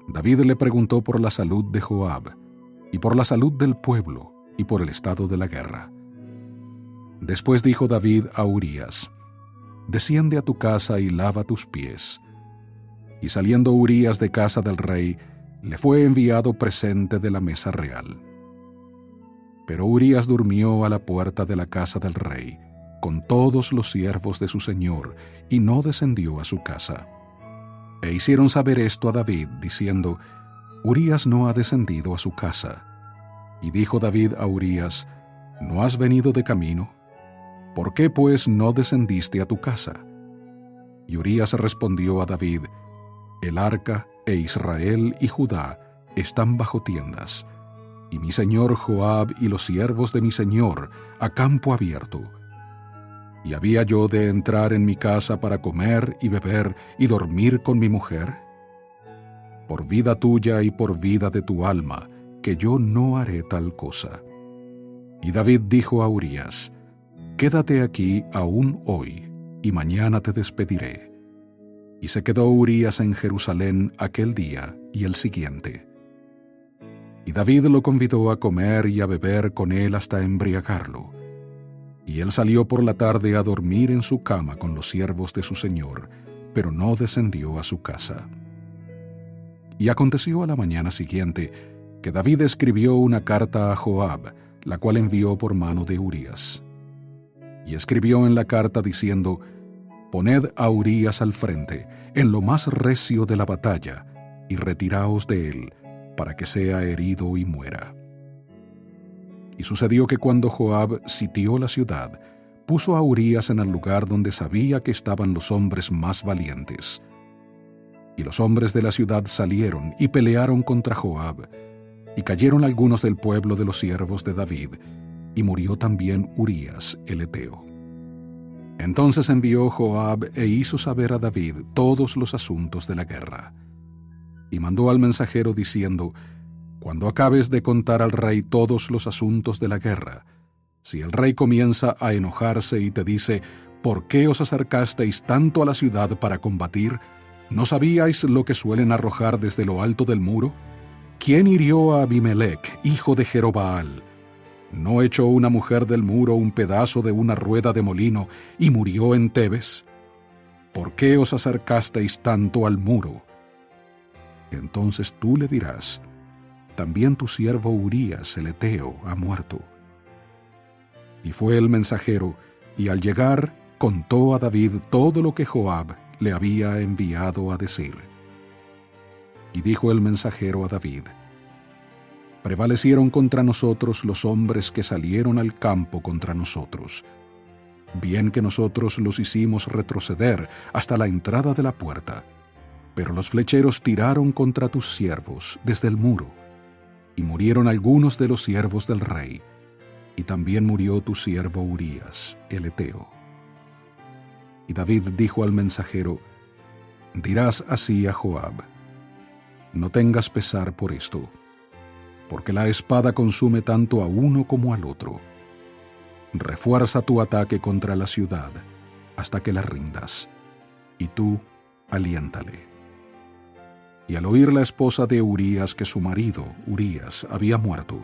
Speaker 2: David le preguntó por la salud de Joab, y por la salud del pueblo, y por el estado de la guerra. Después dijo David a Urías, desciende a tu casa y lava tus pies. Y saliendo Urías de casa del rey, le fue enviado presente de la mesa real. Pero Urías durmió a la puerta de la casa del rey, con todos los siervos de su señor, y no descendió a su casa. E hicieron saber esto a David, diciendo, Urías no ha descendido a su casa. Y dijo David a Urías, ¿no has venido de camino? ¿Por qué pues no descendiste a tu casa? Y Urías respondió a David, el arca e Israel y Judá están bajo tiendas, y mi señor Joab y los siervos de mi señor a campo abierto. ¿Y había yo de entrar en mi casa para comer y beber y dormir con mi mujer? Por vida tuya y por vida de tu alma, que yo no haré tal cosa. Y David dijo a Urías, quédate aquí aún hoy, y mañana te despediré. Y se quedó Urías en Jerusalén aquel día y el siguiente. Y David lo convidó a comer y a beber con él hasta embriagarlo. Y él salió por la tarde a dormir en su cama con los siervos de su señor, pero no descendió a su casa. Y aconteció a la mañana siguiente que David escribió una carta a Joab, la cual envió por mano de Urías. Y escribió en la carta diciendo, poned a Urías al frente, en lo más recio de la batalla, y retiraos de él, para que sea herido y muera. Y sucedió que cuando Joab sitió la ciudad, puso a Urías en el lugar donde sabía que estaban los hombres más valientes. Y los hombres de la ciudad salieron y pelearon contra Joab, y cayeron algunos del pueblo de los siervos de David, y murió también Urías el heteo. Entonces envió Joab e hizo saber a David todos los asuntos de la guerra. Y mandó al mensajero diciendo: Cuando acabes de contar al rey todos los asuntos de la guerra, si el rey comienza a enojarse y te dice: ¿Por qué os acercasteis tanto a la ciudad para combatir? ¿No sabíais lo que suelen arrojar desde lo alto del muro? ¿Quién hirió a Abimelech, hijo de Jerobbaal? ¿No echó una mujer del muro un pedazo de una rueda de molino y murió en Tebes? ¿Por qué os acercasteis tanto al muro? Entonces tú le dirás: también tu siervo Urías el heteo ha muerto. Y fue el mensajero, y al llegar contó a David todo lo que Joab le había enviado a decir. Y dijo el mensajero a David: prevalecieron contra nosotros los hombres que salieron al campo contra nosotros. Bien que nosotros los hicimos retroceder hasta la entrada de la puerta, pero los flecheros tiraron contra tus siervos desde el muro, y murieron algunos de los siervos del rey, y también murió tu siervo Urías el heteo. Y David dijo al mensajero: dirás así a Joab: no tengas pesar por esto, porque la espada consume tanto a uno como al otro. Refuerza tu ataque contra la ciudad hasta que la rindas, y tú aliéntale. Y al oír la esposa de Urías que su marido, Urías, había muerto,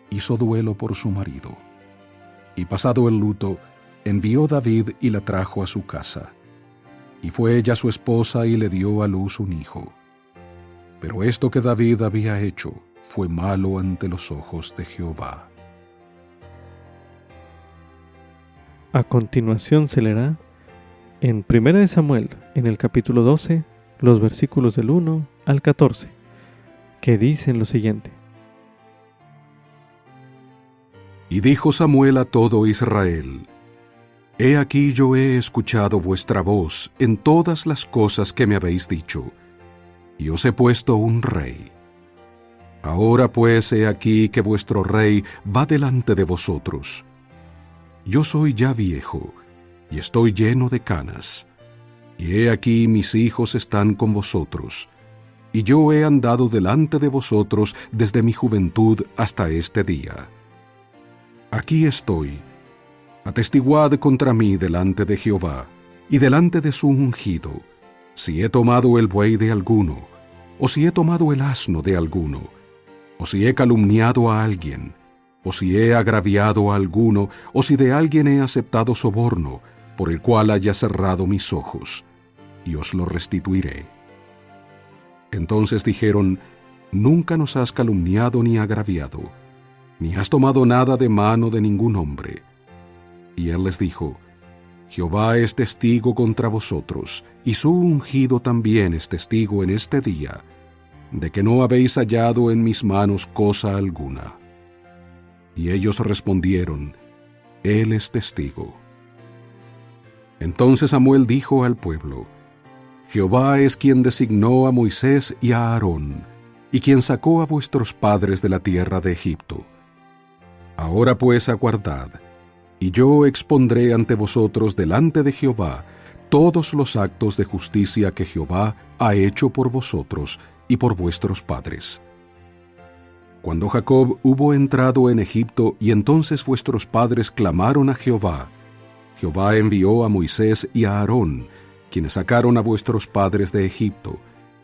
Speaker 2: hizo duelo por su marido. Y pasado el luto, envió David y la trajo a su casa. Y fue ella su esposa y le dio a luz un hijo. Pero esto que David había hecho fue malo ante los ojos de Jehová.
Speaker 1: A continuación se leerá en 1 Samuel, en el capítulo 12, los versículos del 1 al 14, que dicen lo siguiente.
Speaker 2: Y dijo Samuel a todo Israel: He aquí yo he escuchado vuestra voz en todas las cosas que me habéis dicho, y os he puesto un rey. Ahora pues he aquí que vuestro rey va delante de vosotros. Yo soy ya viejo, y estoy lleno de canas, y he aquí mis hijos están con vosotros, y yo he andado delante de vosotros desde mi juventud hasta este día. Aquí estoy, atestiguad contra mí delante de Jehová, y delante de su ungido, si he tomado el buey de alguno, o si he tomado el asno de alguno, o si he calumniado a alguien, o si he agraviado a alguno, o si de alguien he aceptado soborno, por el cual haya cerrado mis ojos, y os lo restituiré. Entonces dijeron: Nunca nos has calumniado ni agraviado, ni has tomado nada de mano de ningún hombre. Y él les dijo: Jehová es testigo contra vosotros, y su ungido también es testigo en este día, de que no habéis hallado en mis manos cosa alguna. Y ellos respondieron: Él es testigo. Entonces Samuel dijo al pueblo: Jehová es quien designó a Moisés y a Aarón, y quien sacó a vuestros padres de la tierra de Egipto. Ahora pues aguardad, y yo expondré ante vosotros delante de Jehová todos los actos de justicia que Jehová ha hecho por vosotros y por vuestros padres. Cuando Jacob hubo entrado en Egipto y entonces vuestros padres clamaron a Jehová, Jehová envió a Moisés y a Aarón, quienes sacaron a vuestros padres de Egipto,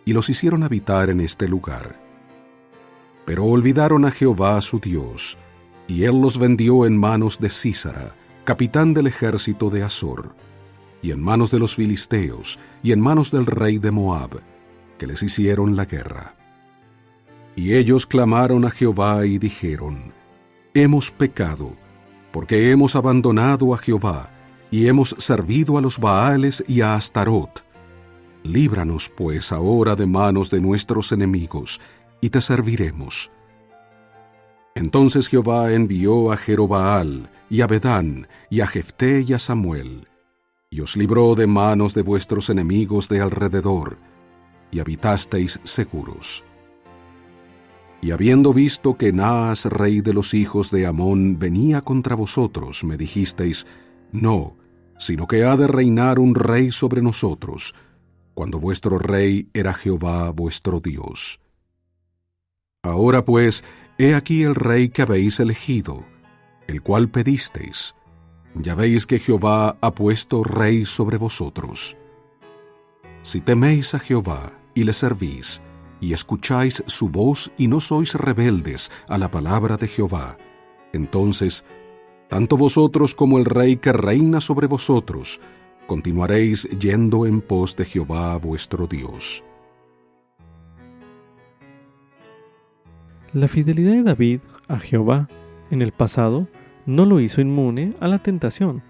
Speaker 2: y los hicieron habitar en este lugar. Pero olvidaron a Jehová su Dios, y él los vendió en manos de Sísara, capitán del ejército de Azor, y en manos de los filisteos, y en manos del rey de Moab, que les hicieron la guerra. Y ellos clamaron a Jehová y dijeron: Hemos pecado, porque hemos abandonado a Jehová, y hemos servido a los Baales y a Astarot. Líbranos pues ahora de manos de nuestros enemigos, y te serviremos. Entonces Jehová envió a Jerobbaal, y a Bedán, y a Jefté y a Samuel, y os libró de manos de vuestros enemigos de alrededor, y habitasteis seguros. Y habiendo visto que Naas, rey de los hijos de Amón, venía contra vosotros, me dijisteis, no, sino que ha de reinar un rey sobre nosotros, cuando vuestro rey era Jehová vuestro Dios. Ahora pues, he aquí el rey que habéis elegido, el cual pedisteis. Ya veis que Jehová ha puesto rey sobre vosotros. Si teméis a Jehová y le servís, y escucháis su voz y no sois rebeldes a la palabra de Jehová, entonces, tanto vosotros como el rey que reina sobre vosotros, continuaréis yendo en pos de Jehová vuestro Dios.
Speaker 1: La fidelidad de David a Jehová en el pasado no lo hizo inmune a la tentación,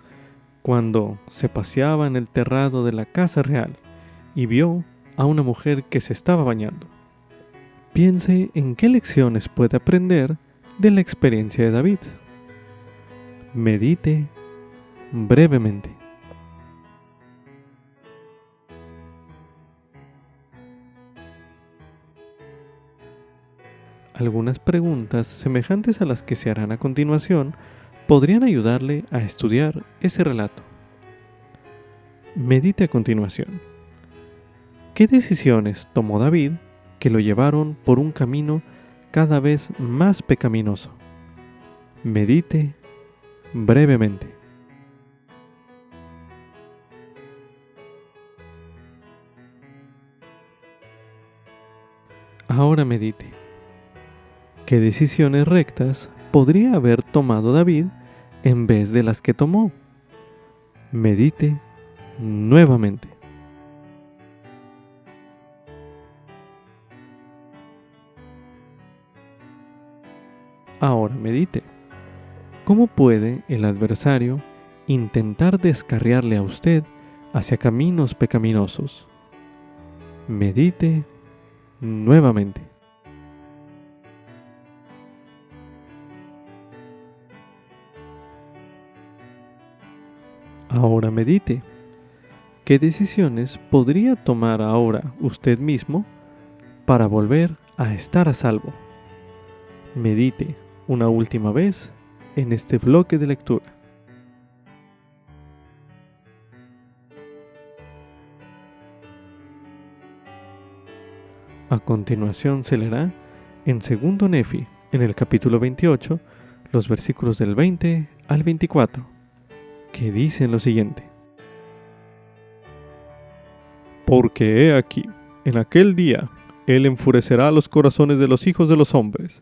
Speaker 1: cuando se paseaba en el terrado de la casa real y vio a una mujer que se estaba bañando. Piense en qué lecciones puede aprender de la experiencia de David. Medite brevemente. Algunas preguntas semejantes a las que se harán a continuación podrían ayudarle a estudiar ese relato. Medite a continuación. ¿Qué decisiones tomó David que lo llevaron por un camino cada vez más pecaminoso? Medite brevemente. Ahora medite. ¿Qué decisiones rectas podría haber tomado David en vez de las que tomó? Medite nuevamente. Ahora medite. ¿Cómo puede el adversario intentar descarriarle a usted hacia caminos pecaminosos? Medite nuevamente. Ahora medite. ¿Qué decisiones podría tomar ahora usted mismo para volver a estar a salvo? Medite una última vez en este bloque de lectura. A continuación se leerá en 2 Nefi, en el capítulo 28, los versículos del 20 al 24, que dicen lo siguiente. Porque he aquí, en aquel día, él enfurecerá los corazones de los hijos de los hombres,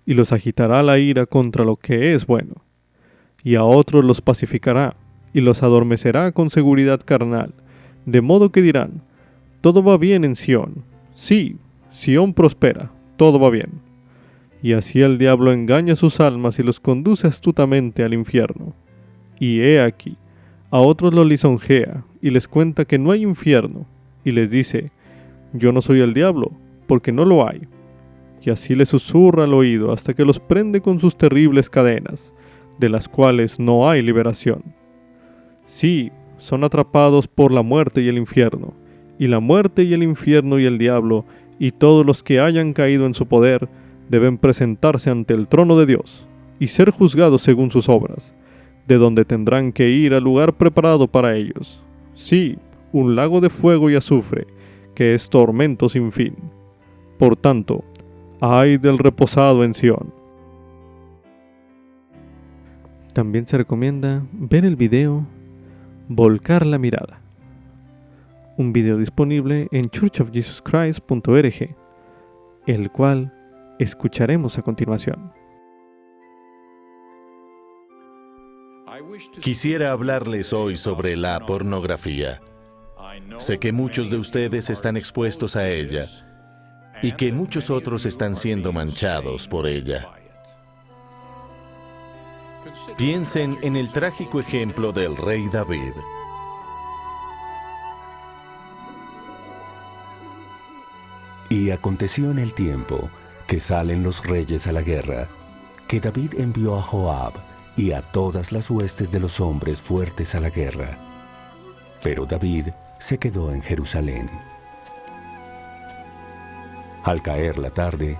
Speaker 1: y los agitará la ira contra lo que es bueno, y a otros los pacificará, y los adormecerá con seguridad carnal, de modo que dirán, todo va bien en Sión, sí, Sión prospera, todo va bien. Y así el diablo engaña sus almas y los conduce astutamente al infierno. Y he aquí, a otros los lisonjea, y les cuenta que no hay infierno, y les dice, yo no soy el diablo, porque no lo hay. Y así les susurra al oído hasta que los prende con sus terribles cadenas, de las cuales no hay liberación. Sí, son atrapados por la muerte y el infierno, y la muerte y el infierno y el diablo, y todos los que hayan caído en su poder, deben presentarse ante el trono de Dios, y ser juzgados según sus obras, de donde tendrán que ir al lugar preparado para ellos. Sí, un lago de fuego y azufre, que es tormento sin fin. Por tanto, ay del reposado en Sión. También se recomienda ver el video Volcar la mirada, un video disponible en churchofjesuschrist.org, el cual escucharemos a continuación.
Speaker 5: Quisiera hablarles hoy sobre la pornografía. Sé que muchos de ustedes están expuestos a ella y que muchos otros están siendo manchados por ella. Piensen en el trágico ejemplo del rey David.
Speaker 6: Y aconteció en el tiempo que salen los reyes a la guerra, que David envió a Joab y a todas las huestes de los hombres fuertes a la guerra. Pero David se quedó en Jerusalén. Al caer la tarde,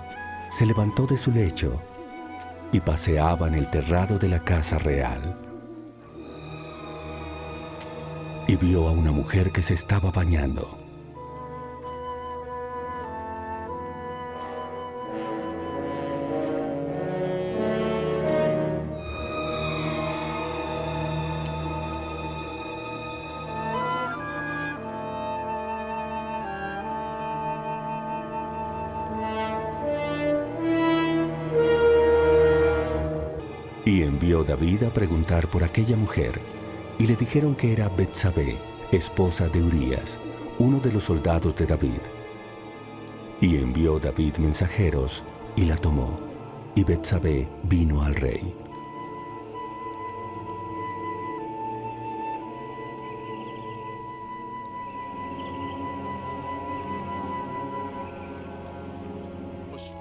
Speaker 6: se levantó de su lecho y paseaba en el terrado de la casa real. Y vio a una mujer que se estaba bañando. Y envió David a preguntar por aquella mujer, y le dijeron que era Betsabé, esposa de Urías, uno de los soldados de David. Y envió David mensajeros, y la tomó, y Betsabé vino al rey.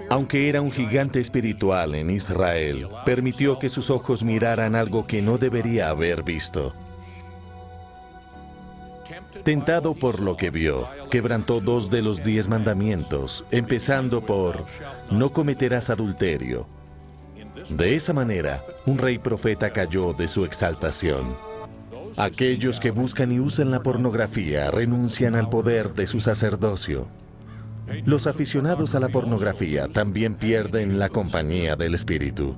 Speaker 5: Aunque era un gigante espiritual en Israel, permitió que sus ojos miraran algo que no debería haber visto. Tentado por lo que vio, quebrantó 2 de los 10 mandamientos, empezando por «No cometerás adulterio». De esa manera, un rey profeta cayó de su exaltación. Aquellos que buscan y usan la pornografía renuncian al poder de su sacerdocio. Los aficionados a la pornografía también pierden la compañía del Espíritu.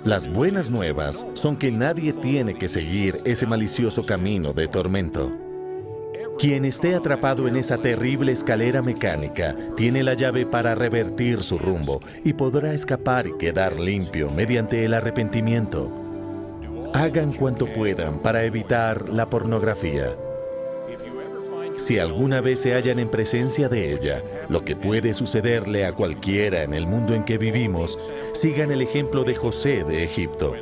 Speaker 5: Las buenas nuevas son que nadie tiene que seguir ese malicioso camino de tormento. Quien esté atrapado en esa terrible escalera mecánica tiene la llave para revertir su rumbo y podrá escapar y quedar limpio mediante el arrepentimiento. Hagan cuanto puedan para evitar la pornografía. Si alguna vez se hallan en presencia de ella, lo que puede sucederle a cualquiera en el mundo en que vivimos, sigan el ejemplo de José de Egipto.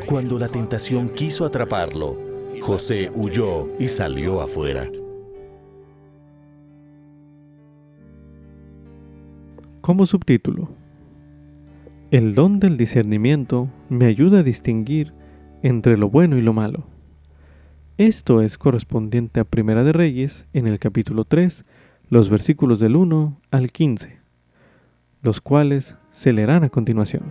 Speaker 5: Cuando la tentación quiso atraparlo, José huyó y salió afuera.
Speaker 1: Como subtítulo: El don del discernimiento me ayuda a distinguir entre lo bueno y lo malo. Esto es correspondiente a Primera de Reyes, en el capítulo 3, los versículos del 1 al 15, los cuales se leerán a continuación.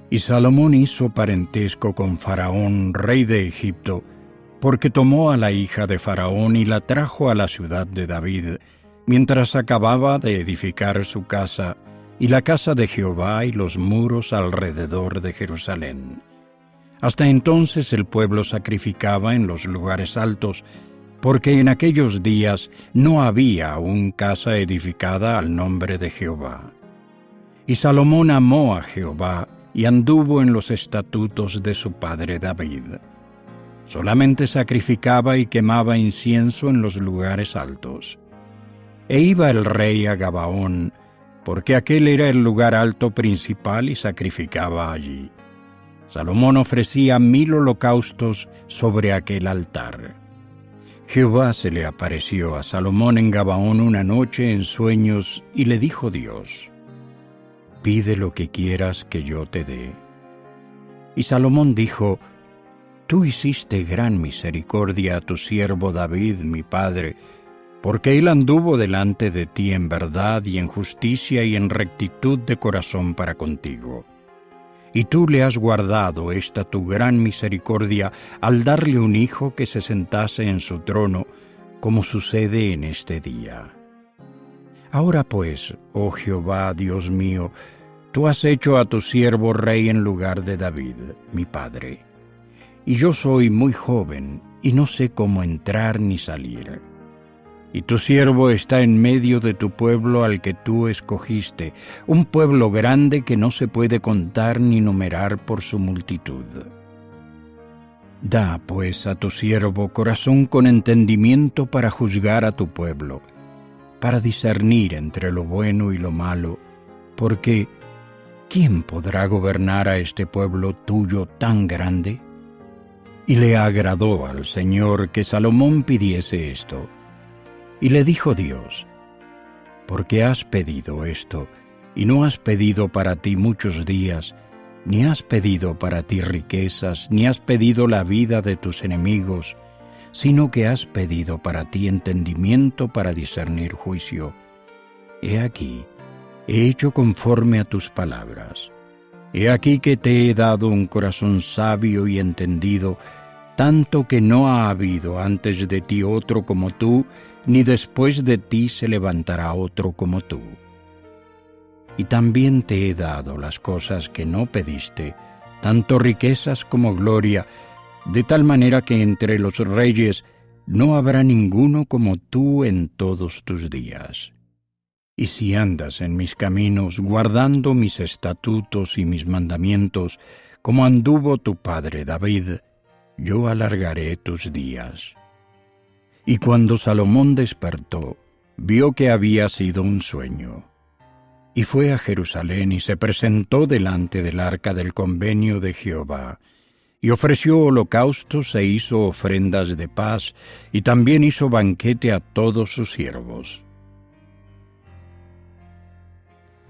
Speaker 7: Y Salomón hizo parentesco con Faraón, rey de Egipto, porque tomó a la hija de Faraón y la trajo a la ciudad de David, mientras acababa de edificar su casa, y la casa de Jehová y los muros alrededor de Jerusalén. Hasta entonces el pueblo sacrificaba en los lugares altos, porque en aquellos días no había aún casa edificada al nombre de Jehová. Y Salomón amó a Jehová y anduvo en los estatutos de su padre David. Solamente sacrificaba y quemaba incienso en los lugares altos. E iba el rey a Gabaón, porque aquel era el lugar alto principal y sacrificaba allí. Salomón ofrecía 1000 holocaustos sobre aquel altar. Jehová se le apareció a Salomón en Gabaón una noche en sueños y le dijo Dios: «Pide lo que quieras que yo te dé». Y Salomón dijo: «Tú hiciste gran misericordia a tu siervo David, mi padre, porque él anduvo delante de ti en verdad y en justicia y en rectitud de corazón para contigo. Y tú le has guardado esta tu gran misericordia al darle un hijo que se sentase en su trono, como sucede en este día. Ahora pues, oh Jehová, Dios mío, tú has hecho a tu siervo rey en lugar de David, mi padre. Y yo soy muy joven, y no sé cómo entrar ni salir. Y tu siervo está en medio de tu pueblo al que tú escogiste, un pueblo grande que no se puede contar ni numerar por su multitud. Da, pues, a tu siervo corazón con entendimiento para juzgar a tu pueblo, para discernir entre lo bueno y lo malo, porque ¿quién podrá gobernar a este pueblo tuyo tan grande? Y le agradó al Señor que Salomón pidiese esto. Y le dijo Dios: «Porque has pedido esto, y no has pedido para ti muchos días, ni has pedido para ti riquezas, ni has pedido la vida de tus enemigos, sino que has pedido para ti entendimiento para discernir juicio. He aquí, he hecho conforme a tus palabras. He aquí que te he dado un corazón sabio y entendido, tanto que no ha habido antes de ti otro como tú, ni después de ti se levantará otro como tú. Y también te he dado las cosas que no pediste, tanto riquezas como gloria, de tal manera que entre los reyes no habrá ninguno como tú en todos tus días. Y si andas en mis caminos, guardando mis estatutos y mis mandamientos, como anduvo tu padre David, yo alargaré tus días. Y cuando Salomón despertó, vio que había sido un sueño. Y fue a Jerusalén y se presentó delante del arca del convenio de Jehová, y ofreció holocaustos e hizo ofrendas de paz, y también hizo banquete a todos sus siervos.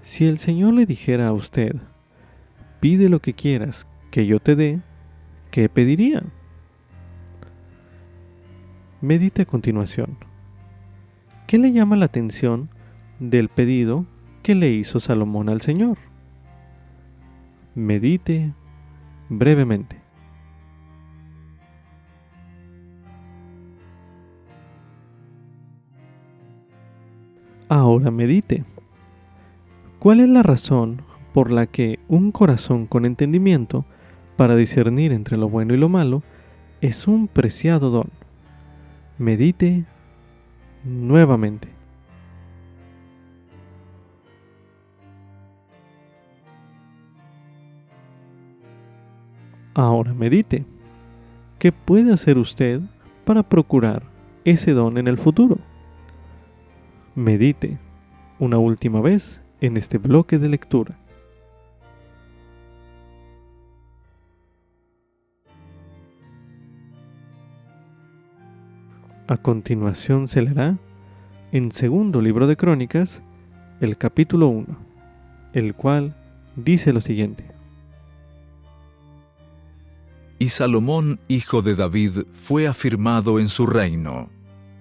Speaker 1: Si el Señor le dijera a usted, pide lo que quieras que yo te dé, ¿qué pediría? Medite a continuación. ¿Qué le llama la atención del pedido que le hizo Salomón al Señor? Medite brevemente. Ahora medite. ¿Cuál es la razón por la que un corazón con entendimiento para discernir entre lo bueno y lo malo es un preciado don? Medite nuevamente. Ahora medite. ¿Qué puede hacer usted para procurar ese don en el futuro? Medite una última vez en este bloque de lectura. A continuación se leerá en Segundo Libro de Crónicas, el capítulo 1, el cual dice lo siguiente.
Speaker 3: Y Salomón, hijo de David, fue afirmado en su reino,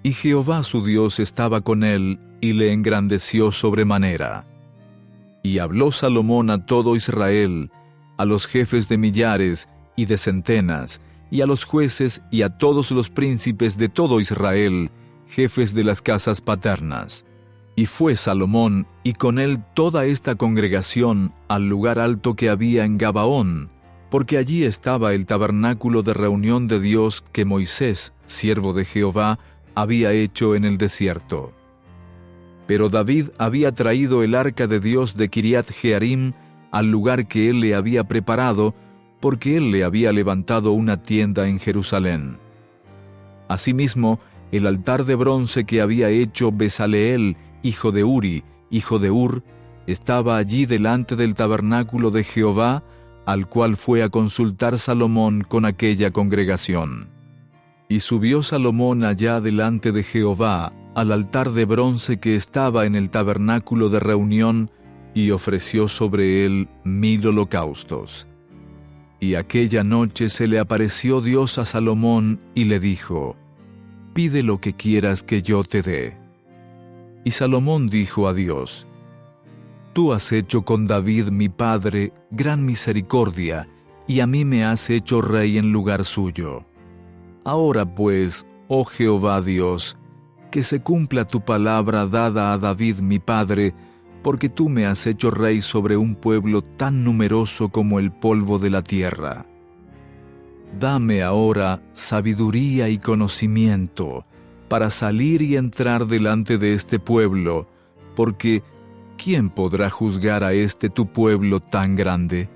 Speaker 3: y Jehová su Dios estaba con él, y le engrandeció sobremanera. Y habló Salomón a todo Israel, a los jefes de millares y de centenas, y a los jueces y a todos los príncipes de todo Israel, jefes de las casas paternas. Y fue Salomón, y con él toda esta congregación, al lugar alto que había en Gabaón, porque allí estaba el tabernáculo de reunión de Dios que Moisés, siervo de Jehová, había hecho en el desierto. Pero David había traído el arca de Dios de Kiriat Jearim al lugar que él le había preparado, porque él le había levantado una tienda en Jerusalén. Asimismo, el altar de bronce que había hecho Besaleel, hijo de Uri, hijo de Ur, estaba allí delante del tabernáculo de Jehová, al cual fue a consultar Salomón con aquella congregación. Y subió Salomón allá delante de Jehová, al altar de bronce que estaba en el tabernáculo de reunión, y ofreció sobre él 1000 holocaustos. Y aquella noche se le apareció Dios a Salomón y le dijo: Pide lo que quieras que yo te dé. Y Salomón dijo a Dios: Tú has hecho con David mi padre gran misericordia, y a mí me has hecho rey en lugar suyo. Ahora pues, oh Jehová Dios, que se cumpla tu palabra dada a David mi padre, porque tú me has hecho rey sobre un pueblo tan numeroso como el polvo de la tierra. Dame ahora sabiduría y conocimiento para salir y entrar delante de este pueblo, porque ¿quién podrá juzgar a este tu pueblo tan grande?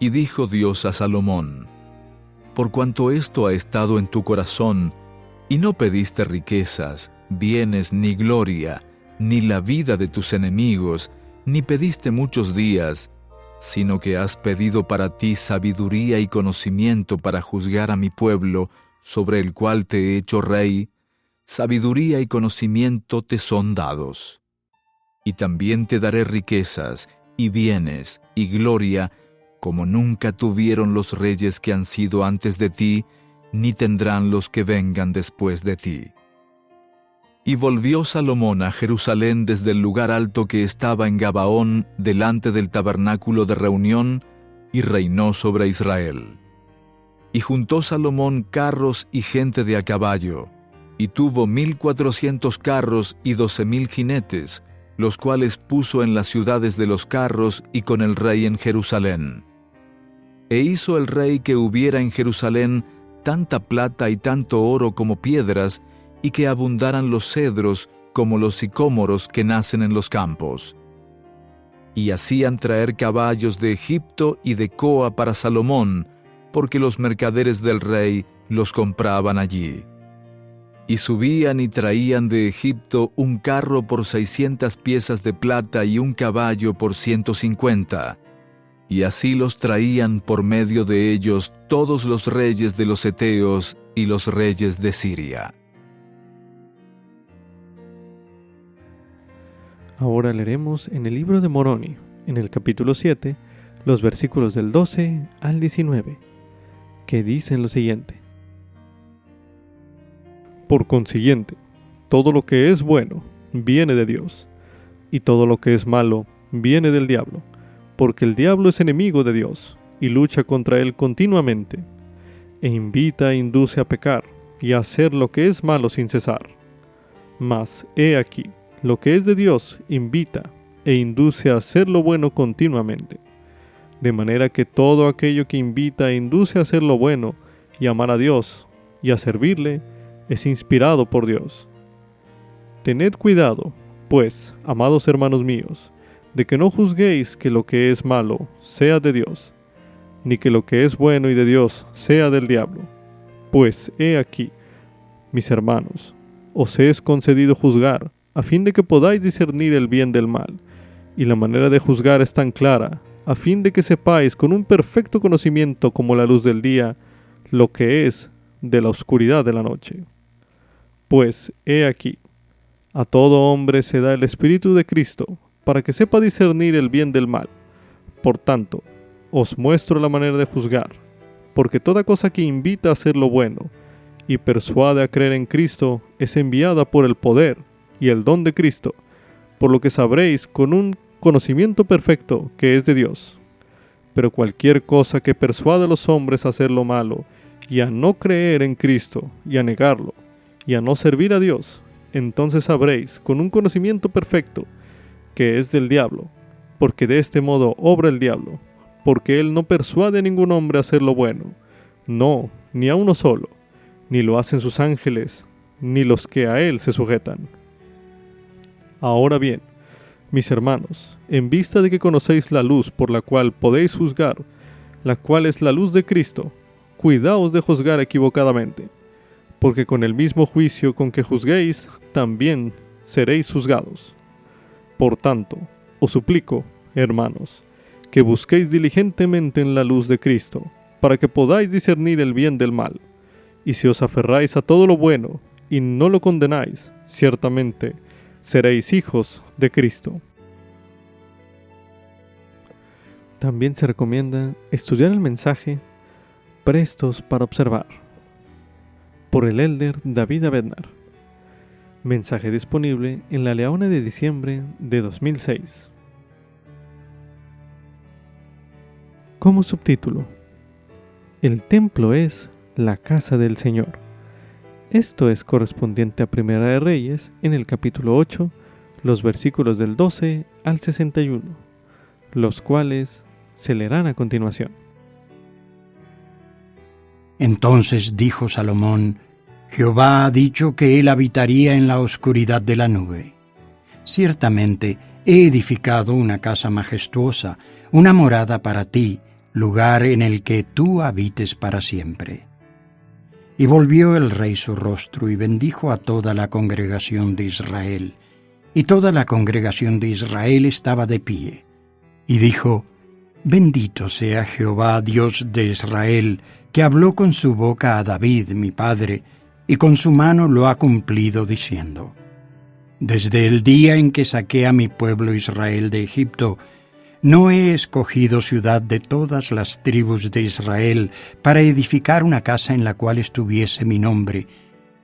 Speaker 3: Y dijo Dios a Salomón: Por cuanto esto ha estado en tu corazón, y no pediste riquezas, bienes ni gloria, ni la vida de tus enemigos, ni pediste muchos días, sino que has pedido para ti sabiduría y conocimiento para juzgar a mi pueblo, sobre el cual te he hecho rey, sabiduría y conocimiento te son dados. Y también te daré riquezas, y bienes, y gloria, como nunca tuvieron los reyes que han sido antes de ti, ni tendrán los que vengan después de ti. Y volvió Salomón a Jerusalén desde el lugar alto que estaba en Gabaón, delante del tabernáculo de reunión, y reinó sobre Israel. Y juntó Salomón carros y gente de a caballo, y tuvo 1,400 carros y 12,000 jinetes, los cuales puso en las ciudades de los carros y con el rey en Jerusalén. E hizo el rey que hubiera en Jerusalén tanta plata y tanto oro como piedras, y que abundaran los cedros como los sicómoros que nacen en los campos. Y hacían traer caballos de Egipto y de Coa para Salomón, porque los mercaderes del rey los compraban allí. Y subían y traían de Egipto un carro por 600 piezas de plata y un caballo por 150. Y así los traían por medio de ellos todos los reyes de los heteos y los reyes de Siria.
Speaker 1: Ahora leeremos en el libro de Moroni, en el capítulo 7, los versículos del 12 al 19, que dicen lo siguiente. Por consiguiente, todo lo que es bueno viene de Dios, y todo lo que es malo viene del diablo, porque el diablo es enemigo de Dios, y lucha contra él continuamente, e invita e induce a pecar, y a hacer lo que es malo sin cesar. Mas, he aquí, lo que es de Dios invita e induce a hacer lo bueno continuamente. De manera que todo aquello que invita e induce a hacer lo bueno y amar a Dios y a servirle es inspirado por Dios. Tened cuidado, pues, amados hermanos míos, de que no juzguéis que lo que es malo sea de Dios, ni que lo que es bueno y de Dios sea del diablo. Pues he aquí, mis hermanos, os es concedido juzgar, a fin de que podáis discernir el bien del mal, y la manera de juzgar es tan clara, a fin de que sepáis con un perfecto conocimiento como la luz del día, lo que es de la oscuridad de la noche. Pues, he aquí, a todo hombre se da el Espíritu de Cristo, para que sepa discernir el bien del mal. Por tanto, os muestro la manera de juzgar, porque toda cosa que invita a hacer lo bueno, y persuade a creer en Cristo, es enviada por el poder y el don de Cristo, por lo que sabréis con un conocimiento perfecto que es de Dios. Pero cualquier cosa que persuade a los hombres a hacer lo malo, y a no creer en Cristo, y a negarlo, y a no servir a Dios, entonces sabréis con un conocimiento perfecto que es del diablo, porque de este modo obra el diablo, porque él no persuade a ningún hombre a hacer lo bueno, no, ni a uno solo, ni lo hacen sus ángeles, ni los que a él se sujetan. Ahora bien, mis hermanos, en vista de que conocéis la luz por la cual podéis juzgar, la cual es la luz de Cristo, cuidaos de juzgar equivocadamente, porque con el mismo juicio con que juzguéis, también seréis juzgados. Por tanto, os suplico, hermanos, que busquéis diligentemente en la luz de Cristo, para que podáis discernir el bien del mal, y si os aferráis a todo lo bueno, y no lo condenáis, ciertamente seréis hijos de Cristo. También se recomienda estudiar el mensaje Prestos para observar, por el elder David Abednar. Mensaje disponible en La Leona de diciembre de 2006. Como subtítulo: El templo es la casa del Señor. Esto es correspondiente a Primera de Reyes, en el capítulo 8, los versículos del 12 al 61, los cuales se leerán a continuación.
Speaker 7: Entonces dijo Salomón: Jehová ha dicho que él habitaría en la oscuridad de la nube. Ciertamente he edificado una casa majestuosa, una morada para ti, lugar en el que tú habites para siempre. Y volvió el rey su rostro y bendijo a toda la congregación de Israel. Y toda la congregación de Israel estaba de pie. Y dijo: Bendito sea Jehová, Dios de Israel, que habló con su boca a David, mi padre, y con su mano lo ha cumplido, diciendo: Desde el día en que saqué a mi pueblo Israel de Egipto, ¿no he escogido ciudad de todas las tribus de Israel para edificar una casa en la cual estuviese mi nombre,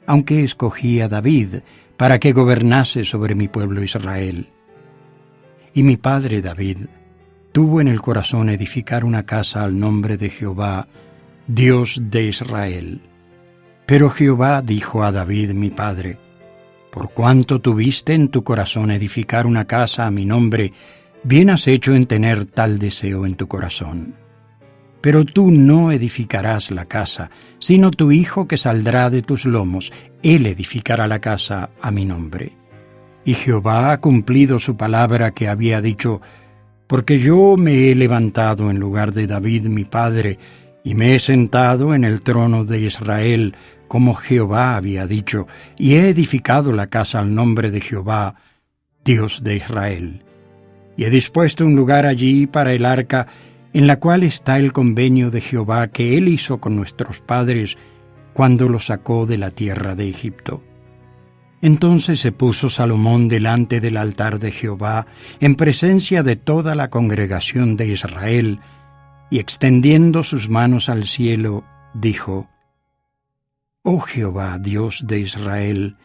Speaker 7: aunque escogí a David para que gobernase sobre mi pueblo Israel? Y mi padre David tuvo en el corazón edificar una casa al nombre de Jehová, Dios de Israel. Pero Jehová dijo a David mi padre: por cuanto tuviste en tu corazón edificar una casa a mi nombre, bien has hecho en tener tal deseo en tu corazón. Pero tú no edificarás la casa, sino tu hijo que saldrá de tus lomos, él edificará la casa a mi nombre. Y Jehová ha cumplido su palabra que había dicho, porque yo me he levantado en lugar de David mi padre, y me he sentado en el trono de Israel, como Jehová había dicho, y he edificado la casa al nombre de Jehová, Dios de Israel. Y he dispuesto un lugar allí para el arca, en la cual está el convenio de Jehová que él hizo con nuestros padres cuando los sacó de la tierra de Egipto. Entonces se puso Salomón delante del altar de Jehová, en presencia de toda la congregación de Israel, y extendiendo sus manos al cielo, dijo: Oh Jehová, Dios de Israel,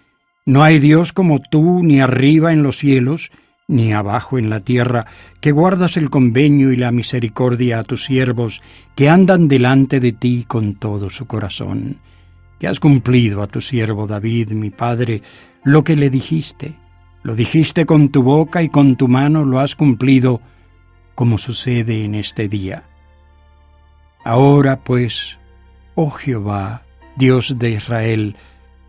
Speaker 7: no hay Dios como tú, ni arriba en los cielos, ni abajo en la tierra, que guardas el convenio y la misericordia a tus siervos, que andan delante de ti con todo su corazón, que has cumplido a tu siervo David, mi padre, lo que le dijiste. Lo dijiste con tu boca y con tu mano lo has cumplido, como sucede en este día. Ahora pues, oh Jehová, Dios de Israel,